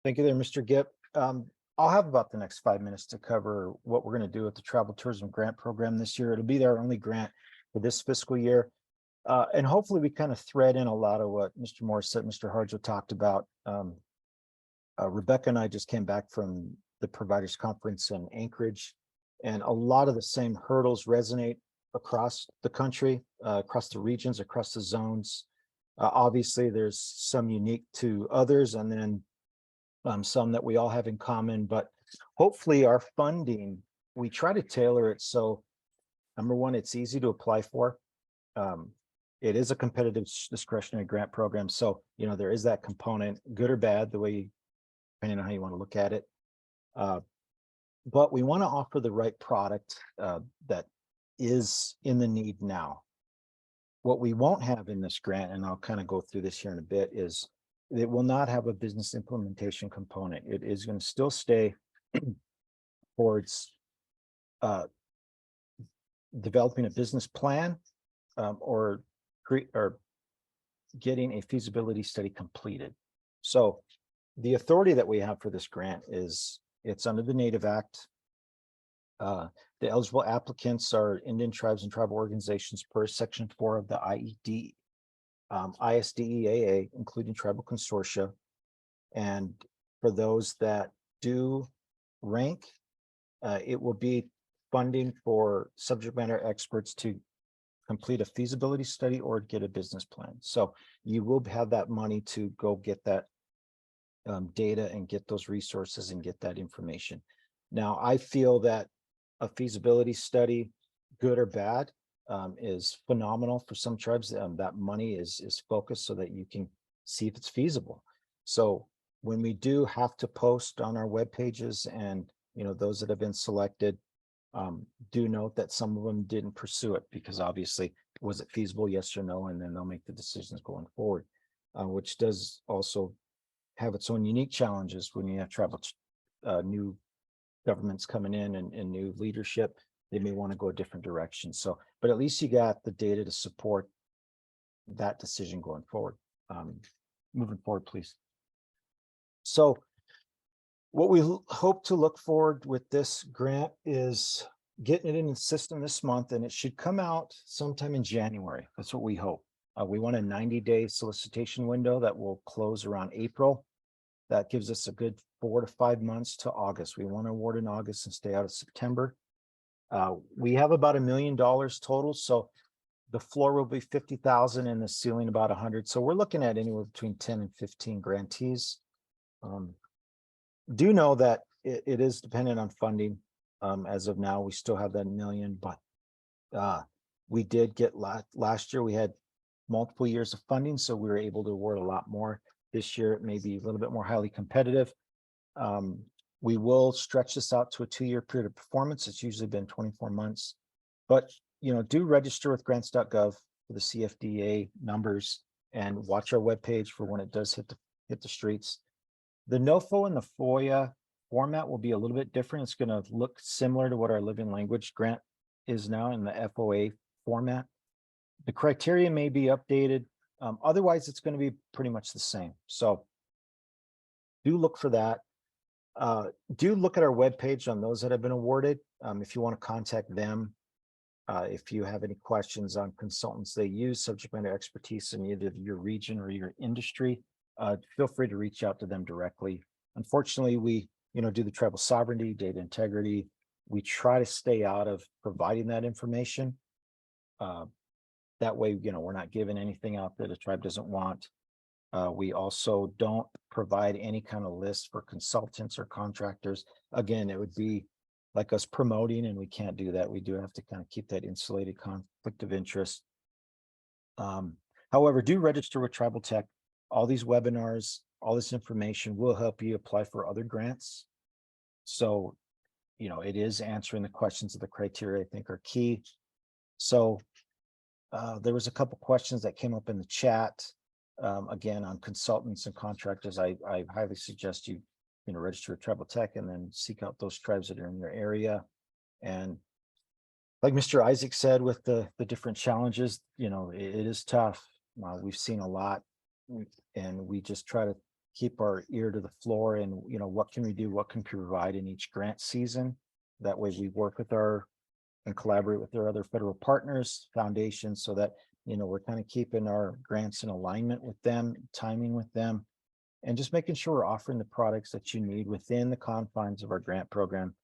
S2: Thank you there, Mr. Gipp. I'll have about the next 5 minutes to cover what we're going to do with the Travel Tourism Grant Program this year. It'll be our only grant for this fiscal year. And hopefully we kind of thread in a lot of what Mr. Morris said, Mr. Harjo talked about. Rebecca and I just came back from the Providers Conference in Anchorage, and a lot of the same hurdles resonate across the country, across the regions, across the zones. Obviously, there's some unique to others, and then some that we all have in common, but hopefully our funding, we try to tailor it so, number one, it's easy to apply for. It is a competitive discretionary grant program. So, there is that component, good or bad, depending on how you want to look at it. But we want to offer the right product that is in the need now. What we won't have in this grant, and I'll kind of go through this here in a bit, is it will not have a business implementation component. It is going to still stay towards developing a business plan or getting a feasibility study completed. So the authority that we have for this grant is it's under the Native Act. The eligible applicants are Indian tribes and tribal organizations per Section 4 of the ISDEAA, including tribal consortia. And for those that do rank, it will be funding for subject matter experts to complete a feasibility study or get a business plan. So you will have that money to go get that data and get those resources and get that information. Now, I feel that a feasibility study, good or bad, is phenomenal for some tribes. That money is focused so that you can see if it's feasible. So when we do have to post on our web pages, and those that have been selected, do note that some of them didn't pursue it because obviously, was it feasible, yes or no, and then they'll make the decisions going forward, which does also have its own unique challenges when you have new governments coming in and new leadership. They may want to go a different direction. So, but at least you got the data to support that decision going forward. Moving forward, please. So what we hope to look forward with this grant is getting it in the system this month, and it should come out sometime in January. That's what we hope. We want a 90-day solicitation window that will close around April. That gives us a good 4 to 5 months to August. We want to award in August and stay out of September. We have about $1 million total. So the floor will be 50,000 and the ceiling about 100. So we're looking at anywhere between 10 and 15 grantees. Do know that it is dependent on funding. As of now, we still have that $1 million, but we did get last year, we had multiple years of funding, so we were able to award a lot more. This year, it may be a little bit more highly competitive. We will stretch this out to a 2-year period of performance. It's usually been 24 months, but do register with grants.gov for the CFDA numbers and watch our webpage for when it does hit the streets. The NOFO and the FOIA format will be a little bit different. It's going to look similar to what our living language grant is now in the FOA format. The criteria may be updated. Otherwise, it's going to be pretty much the same. So do look for that. Do look at our webpage on those that have been awarded. If you want to contact them, if you have any questions on consultants they use, subject matter expertise in either your region or your industry, feel free to reach out to them directly. Unfortunately, we do the tribal sovereignty, data integrity. We try to stay out of providing that information. That way, we're not giving anything out that a tribe doesn't want. We also don't provide any kind of list for consultants or contractors. Again, it would be like us promoting, and we can't do that. We do have to kind of keep that insulated conflict of interest. However, do register with Tribal Tech. All these webinars, all this information will help you apply for other grants. So, it is answering the questions of the criteria I think are key. So there was a couple questions that came up in the chat. Again, on consultants and contractors, I highly suggest you register a tribal tech and then seek out those tribes that are in your area. And like Mr. Isaac said, with the different challenges, it is tough. We've seen a lot, and we just try to keep our ear to the floor and, what can we do? What can we provide in each grant season? That way we work with and collaborate with our other federal partners, foundations, so that, we're kind of keeping our grants in alignment with them, timing with them, and just making sure we're offering the products that you need within the confines of our grant program,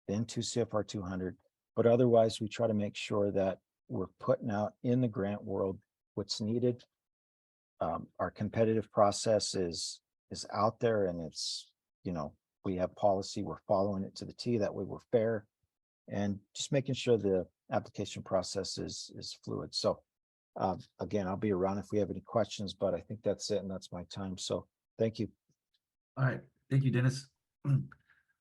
S2: then 2 CFR 200. But otherwise, we try to make sure that we're putting out in the grant world what's needed. Our competitive process is out there, and it's, we have policy, we're following it to the T. That way we're fair, and just making sure the application process is fluid. So again, I'll be around if we have any questions, but I think that's it, and that's my time. So thank you.
S1: All right, thank you, Dennis.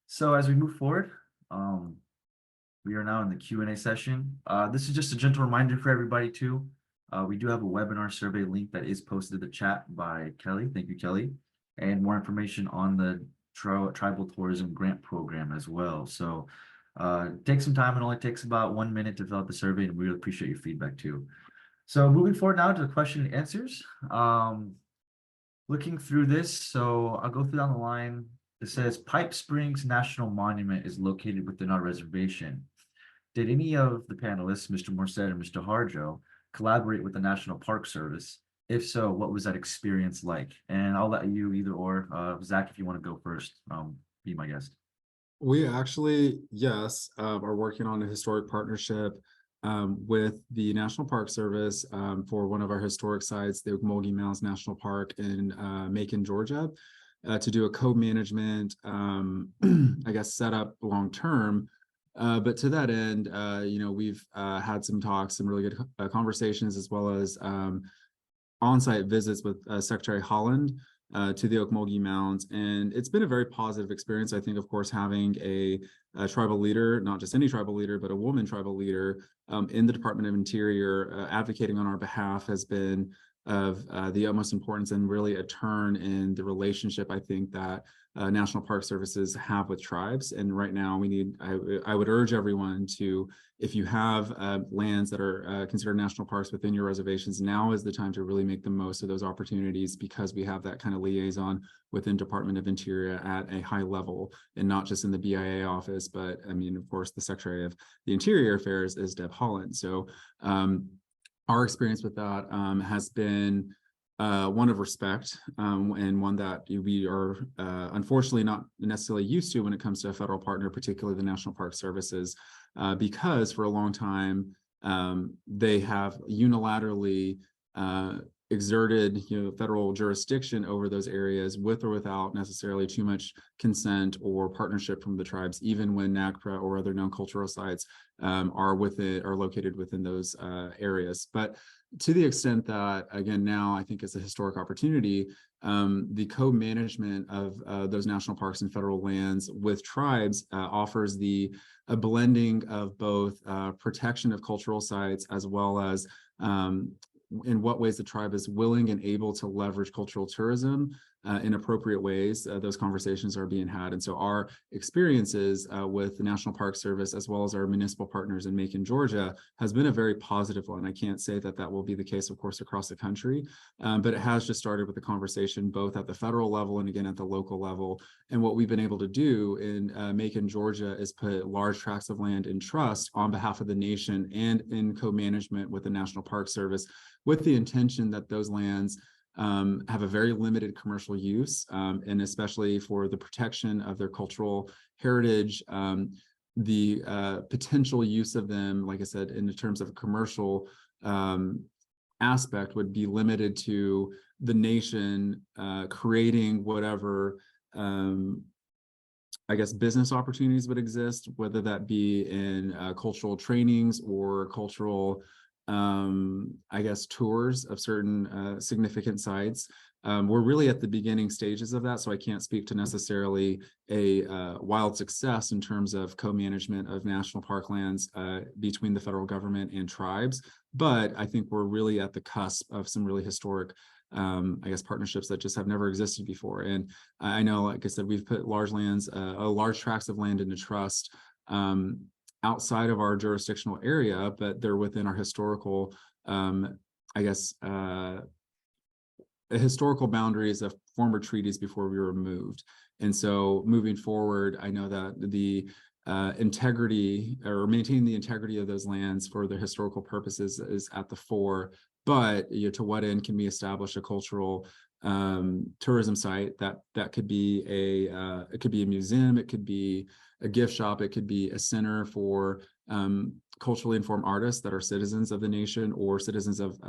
S1: So as we move forward, we are now in the Q&A session. This is just a gentle reminder for everybody too. We do have a webinar survey link that is posted in the chat by Kelly. Thank you, Kelly. And more information on the Tribal Tourism Grant Program as well. So take some time. It only takes about 1 minute to fill out the survey, and we really appreciate your feedback too. So moving forward now to the question and answers. Looking through this, so I'll go through down the line. It says Pipe Springs National Monument is located within our reservation. Did any of the panelists, Mr. Morset and Mr. Harjo, collaborate with the National Park Service? If so, what was that experience like? And I'll let you either or, Zach, if you want to go first, be my guest.
S4: We actually, yes, are working on a historic partnership with the National Park Service for one of our historic sites, the Okmulgee Mounds National Park in Macon, Georgia, to do a co-management, I guess, setup long-term. But to that end, we've had some talks, some really good conversations, as well as on-site visits with Secretary Holland to the Okmulgee Mounds. And it's been a very positive experience. I think, of course, having a tribal leader, not just any tribal leader, but a woman tribal leader in the Department of Interior advocating on our behalf has been of the utmost importance, and really a turn in the relationship, I think, that National Park Services have with tribes. And right now we need, I would urge everyone to, if you have lands that are considered national parks within your reservations, now is the time to really make the most of those opportunities, because we have that kind of liaison within Department of Interior at a high level, and not just in the BIA office, but I mean, of course, the Secretary of the Interior Affairs is Deb Holland. So our experience with that has been one of respect, and one that we are unfortunately not necessarily used to when it comes to a federal partner, particularly the National Park Services, because for a long time they have unilaterally exerted federal jurisdiction over those areas with or without necessarily too much consent or partnership from the tribes, even when NAGPRA or other known cultural sites are located within those areas. But to the extent that, again, now I think it's a historic opportunity, the co-management of those national parks and federal lands with tribes offers a blending of both protection of cultural sites, as well as in what ways the tribe is willing and able to leverage cultural tourism in appropriate ways. Those conversations are being had. And so our experiences with the National Park Service, as well as our municipal partners in Macon, Georgia, has been a very positive one. I can't say that that will be the case, of course, across the country, but it has just started with the conversation both at the federal level and again at the local level. And what we've been able to do in Macon, Georgia, is put large tracts of land in trust on behalf of the nation and in co-management with the National Park Service, with the intention that those lands have a very limited commercial use, and especially for the protection of their cultural heritage, the potential use of them, like I said, in terms of a commercial aspect, would be limited to the nation creating whatever, I guess, business opportunities would exist, whether that be in cultural trainings or cultural I guess, tours of certain significant sites, We're really at the beginning stages of that, so I can't speak to necessarily a wild success in terms of co-management of national park lands between the federal government and tribes. But I think we're really at the cusp of some really historic, I guess, partnerships that just have never existed before. And I know, like I said, we've put large tracts of land into trust outside of our jurisdictional area, but they're within our historical, I guess, historical boundaries of former treaties before we were moved. And so moving forward, I know that the integrity or maintaining the integrity of those lands for their historical purposes is at the fore. But to what end can we establish a cultural tourism site that could be it could be a museum, it could be a gift shop, it could be a center for culturally informed artists that are citizens of the nation or citizens of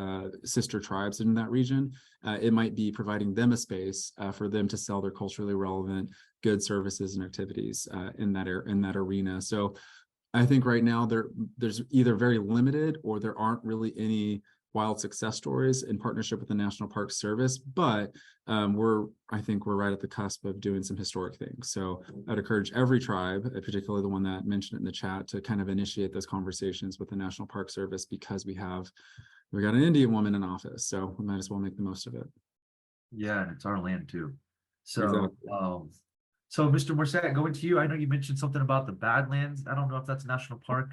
S4: sister tribes in that region. It might be providing them a space for them to sell their culturally relevant goods, services, and activities in that arena. So I think right now there's either very limited or there aren't really any wild success stories in partnership with the National Park Service, but I think we're right at the cusp of doing some historic things. So I'd encourage every tribe, particularly the one that mentioned it in the chat, to kind of initiate those conversations with the National Park Service, because we got an Indian woman in office, so we might as well make the most of it.
S1: Yeah, and it's our land too. So,
S4: Exactly.
S1: So Mr. Morissette, going to you. I know you mentioned something about the Badlands. I don't know if that's a national park.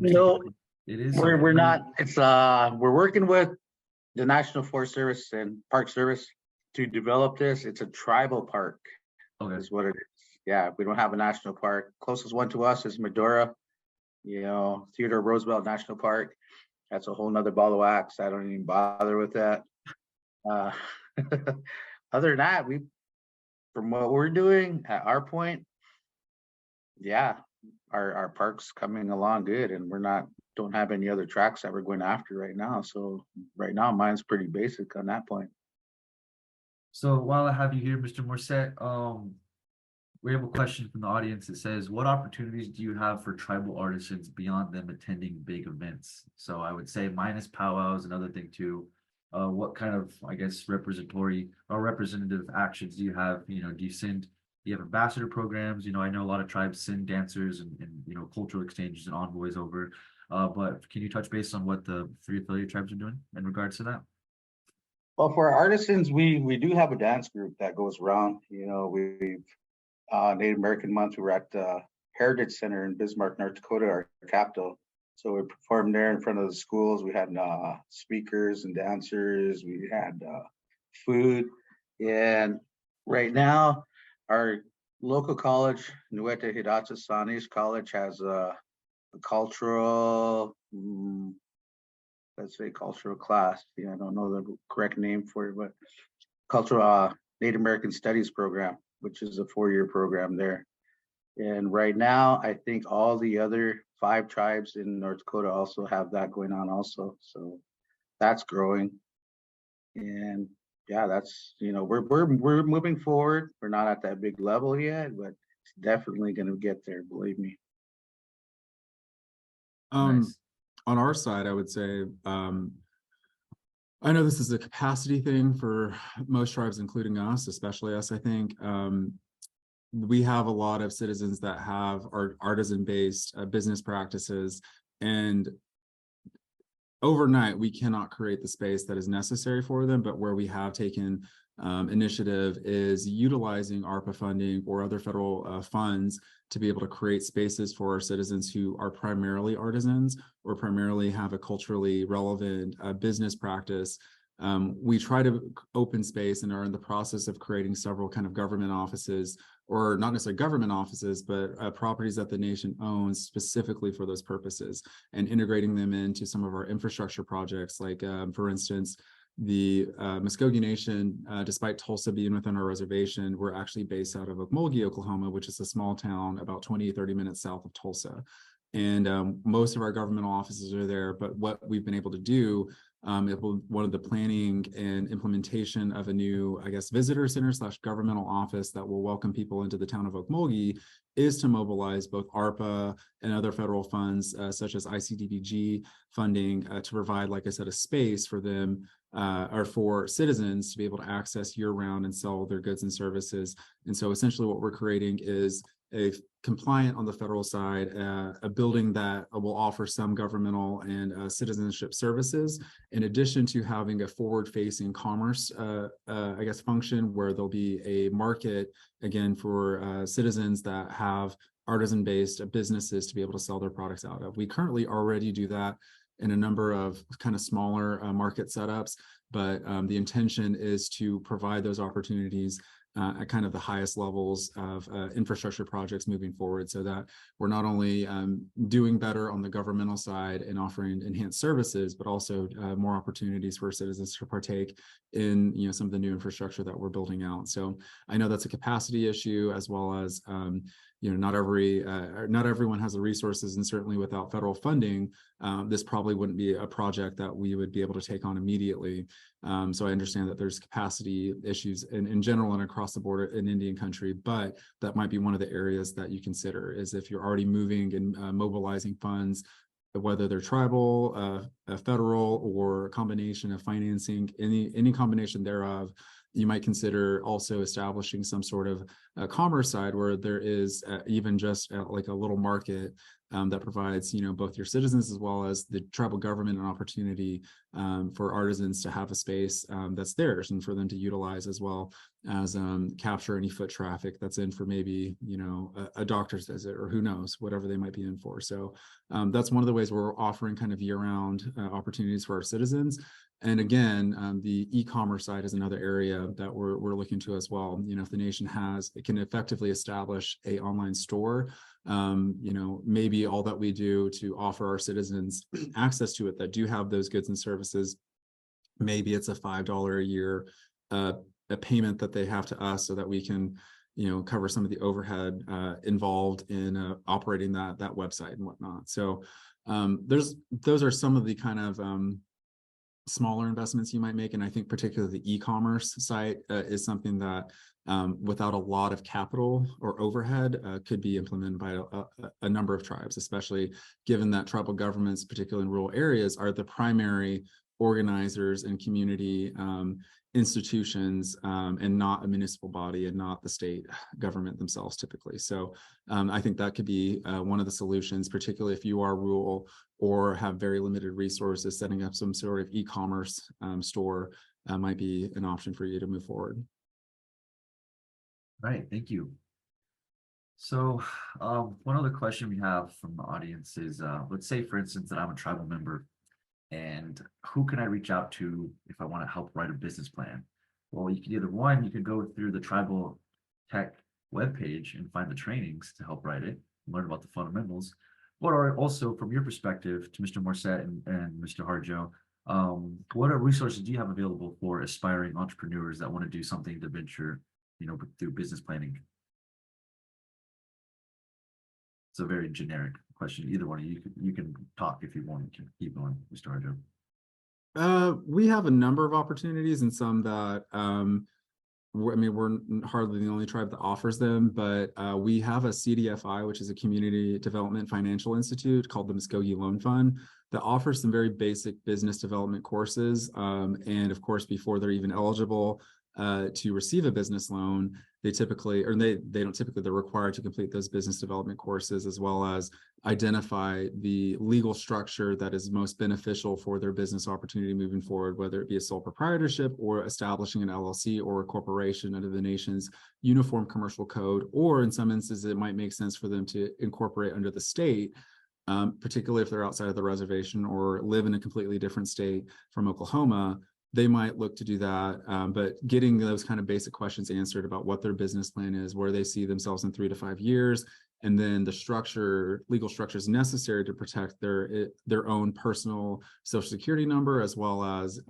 S5: No,
S1: It is.
S5: we're not. It's we're working with the National Forest Service and Park Service to develop this. It's a tribal park,
S1: Okay.
S5: is what it is. Yeah, we don't have a national park. Closest one to us is Medora, Theodore Roosevelt National Park. That's a whole nother ball of wax. I don't even bother with that. Other than that, from what we're doing at our point, yeah, our park's coming along good, and don't have any other tracks that we're going after right now. So right now, mine's pretty basic on that point.
S1: So while I have you here, Mr. Morissette, we have a question from the audience that says, what opportunities do you have for tribal artisans beyond them attending big events? So I would say minus powwows, another thing too. What kind of, I guess, representative actions do you have? Do you have ambassador programs? I know a lot of tribes send dancers and cultural exchanges and envoys over. But can you touch base on what the 3 affiliate tribes are doing in regards to that?
S5: Well, for our artisans, we do have a dance group that goes around. We've Native American Month, we were at the Heritage Center in Bismarck, North Dakota, our capital. So we performed there in front of the schools. We had speakers and dancers. We had food. And right now, our local college, Nuete Hidatsa Sanis College, has a cultural, let's say cultural class. I don't know the correct name for it, but cultural Native American Studies program, which is a 4-year program there. And right now, I think all the other 5 tribes in North Dakota also have that going on also. So that's growing. And yeah, that's, we're moving forward. We're not at that big level yet, but it's definitely going to get there, believe me.
S1: Nice.
S4: On our side, I would say, I know this is a capacity thing for most tribes, including us, especially us, I think. We have a lot of citizens that have artisan-based business practices, and overnight we cannot create the space that is necessary for them. But where we have taken initiative is utilizing ARPA funding or other federal funds to be able to create spaces for our citizens who are primarily artisans or primarily have a culturally relevant business practice. We try to open space and are in the process of creating several kind of government offices, or not necessarily government offices, but properties that the nation owns specifically for those purposes, and integrating them into some of our infrastructure projects. Like, for instance, the Muskogee Nation, despite Tulsa being within our reservation, we're actually based out of Okmulgee, Oklahoma, which is a small town about 20-30 minutes south of Tulsa. And most of our governmental offices are there, but what we've been able to do, one of the planning and implementation of a new, I guess, visitor center / governmental office that will welcome people into the town of Okmulgee is to mobilize both ARPA and other federal funds, such as ICDBG funding, to provide, like I said, a space for them or for citizens to be able to access year-round and sell their goods and services. And so essentially what we're creating is a compliant on the federal side, a building that will offer some governmental and citizenship services, in addition to having a forward-facing commerce, I guess, function where there'll be a market, again, for citizens that have artisan-based businesses to be able to sell their products out of. We currently already do that in a number of kind of smaller market setups, but the intention is to provide those opportunities at kind of the highest levels of infrastructure projects moving forward, so that we're not only doing better on the governmental side and offering enhanced services, but also more opportunities for citizens to partake in, you know, some of the new infrastructure that we're building out. So I know that's a capacity issue, as well as you know, not everyone has the resources, and certainly without federal funding, this probably wouldn't be a project that we would be able to take on immediately. So I understand that there's capacity issues in general and across the board in Indian country, but that might be one of the areas that you consider, is if you're already moving and mobilizing funds, whether they're tribal, federal, or a combination of financing, any combination thereof. You might consider also establishing some sort of commerce side where there is even just like a little market that provides, you know, both your citizens as well as the tribal government an opportunity for artisans to have a space that's theirs, and for them to utilize, as well as capture any foot traffic that's in for maybe, you know, a doctor's visit, or who knows, whatever they might be in for. So that's one of the ways we're offering kind of year-round opportunities for our citizens. And again, the e-commerce side is another area that we're looking to as well. You know, if the nation can effectively establish a online store, you know, maybe all that we do to offer our citizens access to it that do have those goods and services, maybe it's a $5 a year a payment that they have to us, so that we can, you know, cover some of the overhead involved in operating that website and whatnot. So those are some of the kind of smaller investments you might make. And I think particularly the e-commerce site is something that without a lot of capital or overhead could be implemented by a number of tribes, especially given that tribal governments, particularly in rural areas, are the primary organizers and community institutions, and not a municipal body, and not the state government themselves typically. So I think that could be one of the solutions, particularly if you are rural or have very limited resources. Setting up some sort of e-commerce store might be an option for you to move forward.
S1: Right, thank you. So one other question we have from the audience is, let's say, for instance, that I'm a tribal member, and who can I reach out to if I want to help write a business plan? Well, you could go through the Tribal Tech webpage and find the trainings to help write it, learn about the fundamentals. Or also, from your perspective, to Mr. Morset and Mr. Harjo, what resources do you have available for aspiring entrepreneurs that want to do something to venture, you know, through business planning? It's a very generic question. Either one of you can talk if you want to keep going, Mr. Harjo.
S4: We have a number of opportunities, and some that we're hardly the only tribe that offers them, but we have a CDFI, which is a Community Development Financial Institute, called the Muskogee Loan Fund, that offers some very basic business development courses. And of course, before they're even eligible to receive a business loan, they don't typically, they're required to complete those business development courses, as well as identify the legal structure that is most beneficial for their business opportunity moving forward, whether it be a sole proprietorship or establishing an LLC or a corporation under the nation's uniform commercial code, or in some instances, it might make sense for them to incorporate under the state, particularly if they're outside of the reservation or live in a completely different state from Oklahoma. They might look to do that, but getting those kind of basic questions answered about what their business plan is, where they see themselves in 3 to 5 years, and then the legal structures necessary to protect their own personal Social Security number, as well as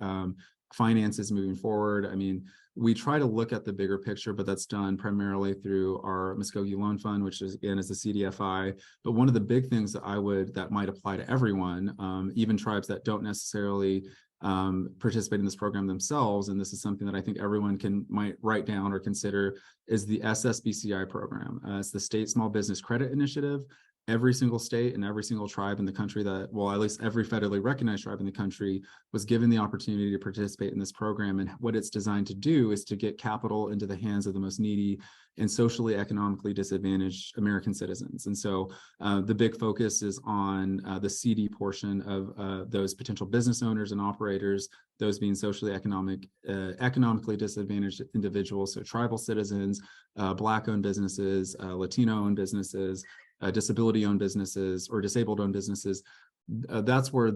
S4: finances moving forward. I mean, we try to look at the bigger picture, but that's done primarily through our Muskogee Loan Fund, which is again is the CDFI. But one of the big things that might apply to everyone, even tribes that don't necessarily participate in this program themselves, and this is something that I think everyone might write down or consider, is the SSBCI program. It's the State Small Business Credit Initiative. Every single state and every single tribe in the country at least every federally recognized tribe in the country was given the opportunity to participate in this program. And what it's designed to do is to get capital into the hands of the most needy and socially economically disadvantaged American citizens. And so the big focus is on the CD portion of those potential business owners and operators, those being socially economically disadvantaged individuals, so tribal citizens, Black-owned businesses, Latino-owned businesses, disability-owned businesses or disabled-owned businesses. That's where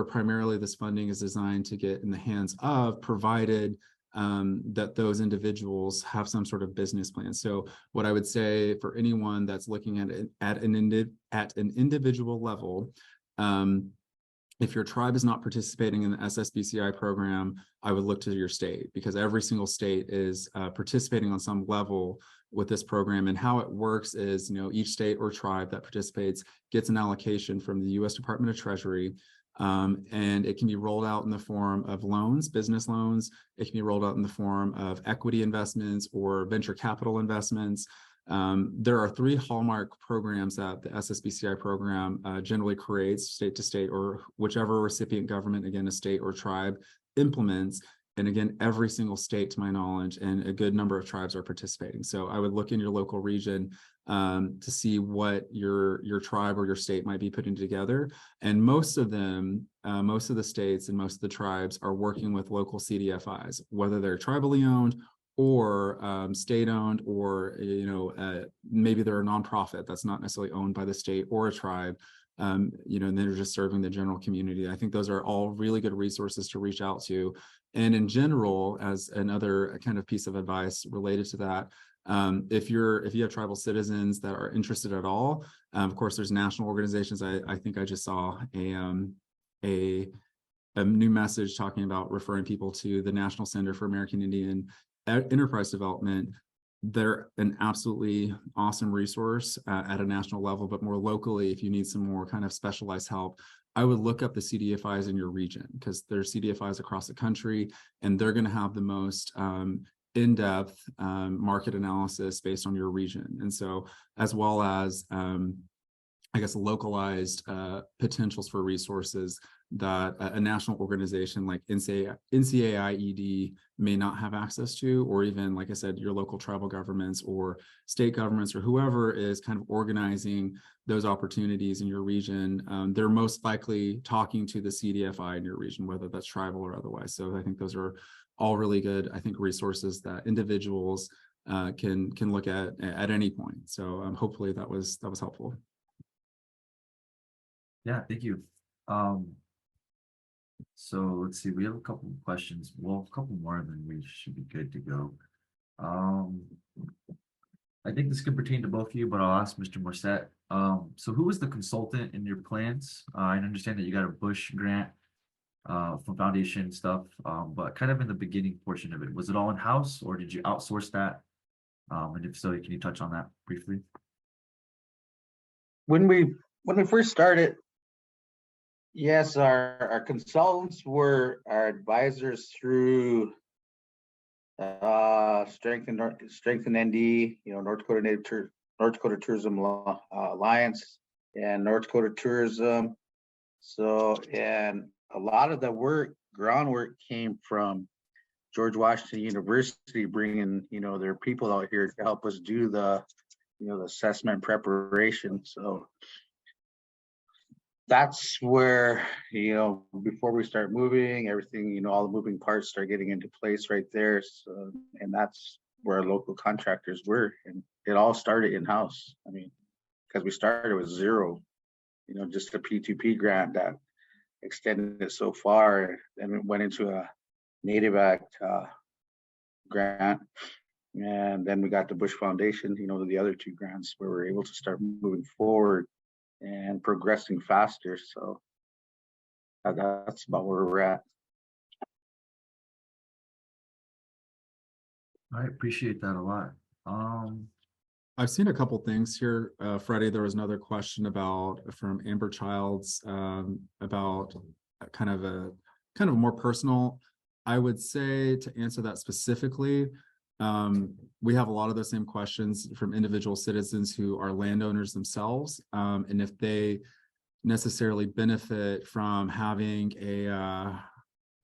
S4: primarily this funding is designed to get in the hands of, provided that those individuals have some sort of business plan. So what I would say for anyone that's looking at an individual level, if your tribe is not participating in the SSBCI program, I would look to your state, because every single state is participating on some level with this program. And how it works is, each state or tribe that participates gets an allocation from the U.S. Department of Treasury, and it can be rolled out in the form of loans, business loans. It can be rolled out in the form of equity investments or venture capital investments. There are 3 hallmark programs that the SSBCI program generally creates, state to state, or whichever recipient government, again, a state or tribe, implements. And again, every single state, to my knowledge, and a good number of tribes are participating. So I would look in your local region to see what your tribe or your state might be putting together. And most of them, most of the states and most of the tribes are working with local CDFIs, whether they're tribally owned or state-owned, or maybe they're a nonprofit that's not necessarily owned by the state or a tribe. And they're just serving the general community. I think those are all really good resources to reach out to. And in general, as another kind of piece of advice related to that, if you have tribal citizens that are interested at all, of course, there's national organizations. I think I just saw a new message talking about referring people to the National Center for American Indian Enterprise Development. They're an absolutely awesome resource at a national level, but more locally, if you need some more kind of specialized help, I would look up the CDFIs in your region, because there's CDFIs across the country, and they're going to have the most in-depth market analysis based on your region. And so, as well as, I guess, localized potentials for resources that a national organization like NCAIED may not have access to, or even, like I said, your local tribal governments or state governments or whoever is kind of organizing those opportunities in your region. They're most likely talking to the CDFI in your region, whether that's tribal or otherwise. So I think those are all really good, I think, resources that individuals can look at any point. So hopefully that was helpful.
S1: Yeah, thank you. So let's see, we have a couple of questions. Well, a couple more, and then we should be good to go. I think this could pertain to both of you, but I'll ask Mr. Morset. So who was the consultant in your plans? I understand that you got a Bush grant from foundation stuff, but kind of in the beginning portion of it, was it all in-house, or did you outsource that? And if so, can you touch on that briefly?
S5: When we first started, yes, our consultants were our advisors through Strengthen ND, North Dakota Tourism Alliance and North Dakota Tourism. So, and a lot of the groundwork came from George Washington University, bringing their people out here to help us do the the assessment preparation. So that's where, before we start moving, everything, all the moving parts start getting into place right there. So, and that's where our local contractors were. And it all started in-house. I mean, because we started with zero, just a P2P grant that extended it so far. And it went into a Native Act grant. And then we got the Bush Foundation, the other 2 grants where we're able to start moving forward and progressing faster. So that's about where we're at.
S1: I appreciate that a lot.
S4: I've seen a couple things here. Freddie, there was another question from Amber Childs about kind of more personal. I would say, to answer that specifically, we have a lot of those same questions from individual citizens who are landowners themselves, and if they necessarily benefit from having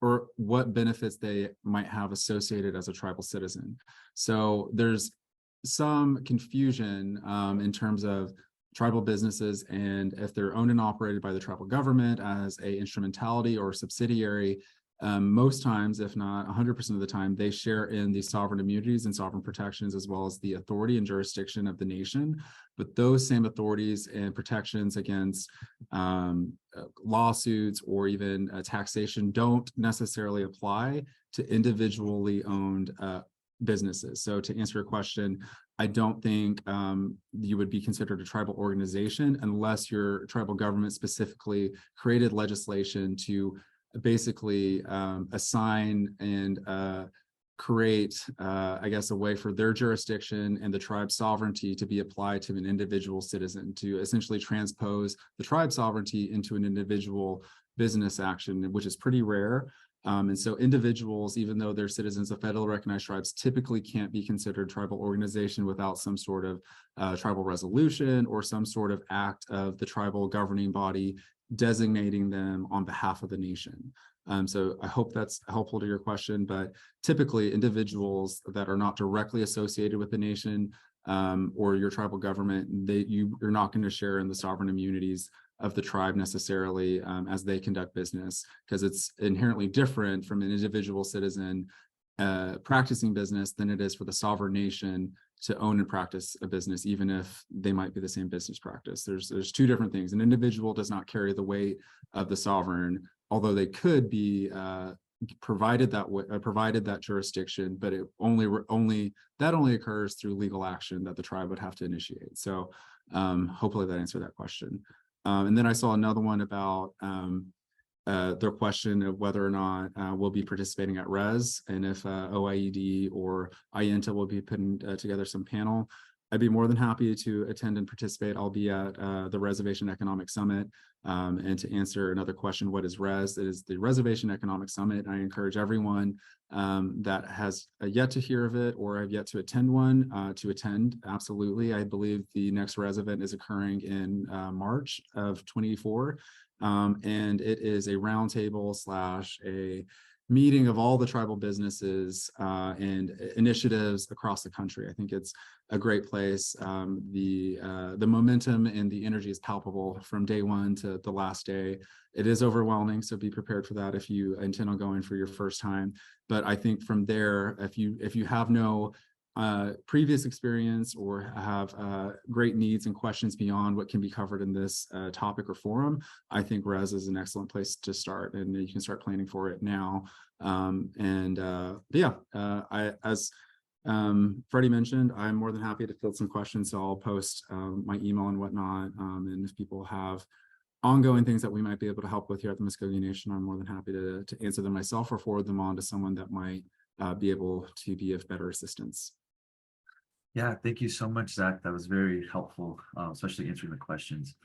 S4: or what benefits they might have associated as a tribal citizen. So there's some confusion in terms of tribal businesses, and if they're owned and operated by the tribal government as a instrumentality or subsidiary, most times, if not 100% of the time, they share in the sovereign immunities and sovereign protections, as well as the authority and jurisdiction of the nation. But those same authorities and protections against lawsuits or even taxation don't necessarily apply to individually owned businesses. So to answer your question, I don't think you would be considered a tribal organization unless your tribal government specifically created legislation to basically assign and create, I guess, a way for their jurisdiction and the tribe's sovereignty to be applied to an individual citizen, to essentially transpose the tribe's sovereignty into an individual business action, which is pretty rare. And so individuals, even though they're citizens of federally recognized tribes, typically can't be considered tribal organization without some sort of tribal resolution or some sort of act of the tribal governing body designating them on behalf of the nation. So I hope that's helpful to your question, but typically individuals that are not directly associated with the nation or your tribal government, you're not going to share in the sovereign immunities of the tribe necessarily as they conduct business, because it's inherently different from an individual citizen practicing business than it is for the sovereign nation to own and practice a business, even if they might be the same business practice. There's two different things. An individual does not carry the weight of the sovereign, although they could be provided that jurisdiction, but it only occurs through legal action that the tribe would have to initiate. So hopefully that answered that question. And then I saw another one about their question of whether or not we'll be participating at RES, and if OIED or IENTA will be putting together some panel. I'd be more than happy to attend and participate. I'll be at the Reservation Economic Summit. And to answer another question, what is RES? It is the Reservation Economic Summit. I encourage everyone that has yet to hear of it or have yet to attend one to attend. Absolutely. I believe the next RES event is occurring in March of 2024. And it is a roundtable / a meeting of all the tribal businesses and initiatives across the country. I think it's a great place. The momentum and the energy is palpable from day one to the last day. It is overwhelming, so be prepared for that if you intend on going for your first time. But I think from there, if you have no previous experience or have great needs and questions beyond what can be covered in this topic or forum, I think RES is an excellent place to start, and you can start planning for it now. As Freddie mentioned, I'm more than happy to field some questions, so I'll post my email and whatnot. And if people have ongoing things that we might be able to help with here at the Muskogee Nation, I'm more than happy to answer them myself or forward them on to someone that might be able to be of better assistance.
S1: Yeah, thank you so much, Zach. That was very helpful, especially answering the questions.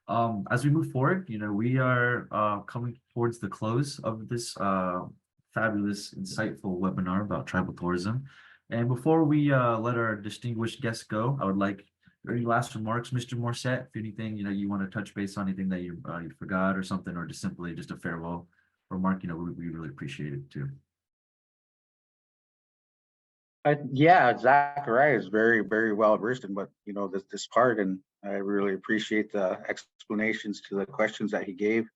S1: As we move forward, we are coming towards the close of this fabulous, insightful webinar about tribal tourism. And before we let our distinguished guests go, I would like any last remarks, Mr. Morissette, if anything, you want to touch base on anything that you forgot or something, or just simply just a farewell remark, we really appreciate it too.
S5: Yeah, Zachariah is very, very well versed in what this part, and I really appreciate the explanations to the questions that he gave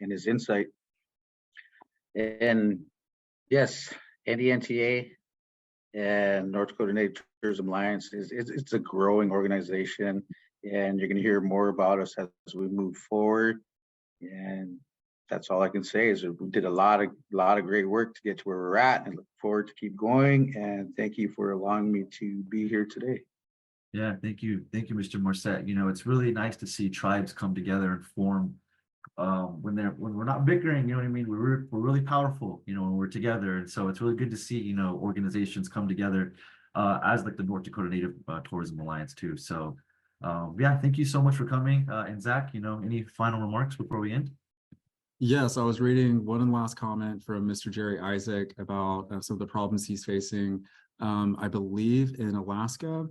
S5: and his insight. And yes, NDNTA and North Dakota Native Tourism Alliance it's a growing organization, and you're going to hear more about us as we move forward. And that's all I can say is we did a lot of great work to get to where we're at, and look forward to keep going. And thank you for allowing me to be here today.
S1: Yeah, thank you, Mr. Morissette. It's really nice to see tribes come together and form when we're not bickering, you know what I mean? We're really powerful, you know, when we're together. And so it's really good to see, you know, organizations come together as like the North Dakota Native Tourism Alliance too. So yeah, thank you so much for coming. And Zach, you know, any final remarks before we end?
S4: Yes, I was reading one last comment from Mr. Jerry Isaac about some of the problems he's facing, I believe in Alaska.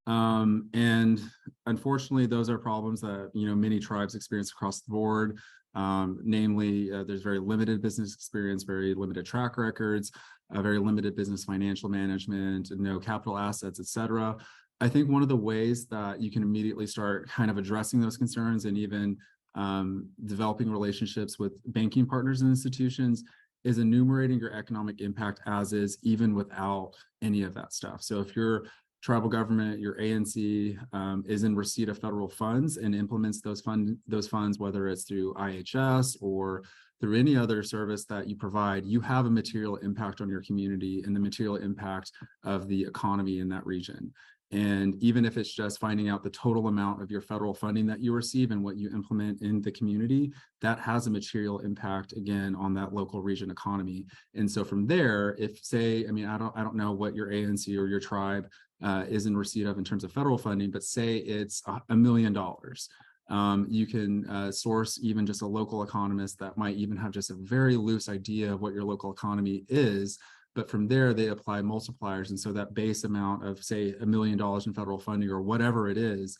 S4: And unfortunately, those are problems that, you know, many tribes experience across the board. Namely, there's very limited business experience, very limited track records, very limited business financial management, no capital assets, et cetera. I think one of the ways that you can immediately start kind of addressing those concerns and even developing relationships with banking partners and institutions is enumerating your economic impact as is, even without any of that stuff. So if your tribal government, your ANC, is in receipt of federal funds and implements those funds, whether it's through IHS or through any other service that you provide, you have a material impact on your community and the material impact of the economy in that region. And even if it's just finding out the total amount of your federal funding that you receive and what you implement in the community, that has a material impact, again, on that local region economy. And so from there, if say, I mean, I don't know what your ANC or your tribe is in receipt of in terms of federal funding, but say it's $1 million. You can source even just a local economist that might even have just a very loose idea of what your local economy is. But from there, they apply multipliers. And so that base amount of, say, $1 million in federal funding or whatever it is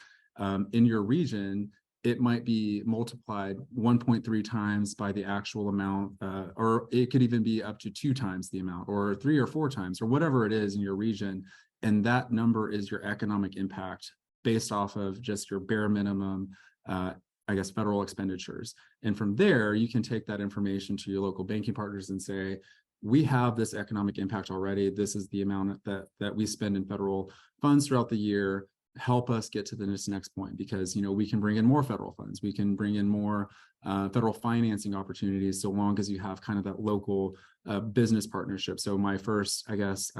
S4: in your region, it might be multiplied 1.3 times by the actual amount, or it could even be up to 2 times the amount, or 3 or 4 times, or whatever it is in your region. And that number is your economic impact based off of just your bare minimum, I guess, federal expenditures. And from there, you can take that information to your local banking partners and say, we have this economic impact already. This is the amount that we spend in federal funds throughout the year. Help us get to this next point, because, you know, we can bring in more federal funds. We can bring in more federal financing opportunities, so long as you have kind of that local business partnership. So my first, I guess,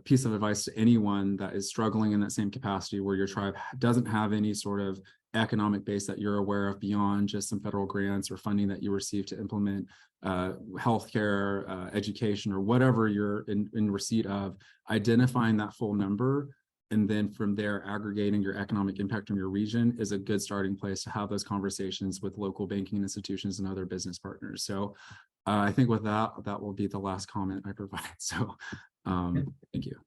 S4: piece of advice to anyone that is struggling in that same capacity, where your tribe doesn't have any sort of economic base that you're aware of beyond just some federal grants or funding that you receive to implement healthcare, education, or whatever you're in receipt of, identifying that full number, and then from there aggregating your economic impact on your region is a good starting place to have those conversations with local banking institutions and other business partners. So I think with that will be the last comment I provide. So thank you.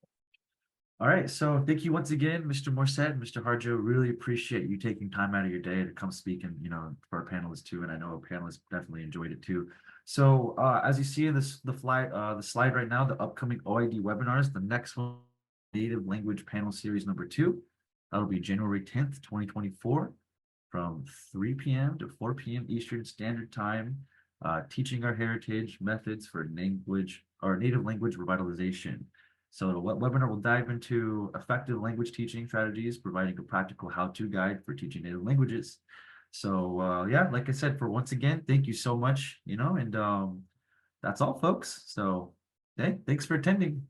S1: All right, so thank you once again, Mr. Morset, Mr. Harjo. Really appreciate you taking time out of your day to come speak, and, you know, for our panelists too. And I know our panelists definitely enjoyed it too. So as you see in the slide right now, the upcoming OIED webinars, the next one, Native Language Panel Series number 2, that'll be January 10th, 2024, from 3 p.m. to 4 p.m. Eastern Standard Time, teaching our heritage methods for language or native language revitalization. So the webinar will dive into effective language teaching strategies, providing a practical how-to guide for teaching native languages. So yeah, like I said, for once again, thank you so much, you know, and that's all, folks. So hey, thanks for attending.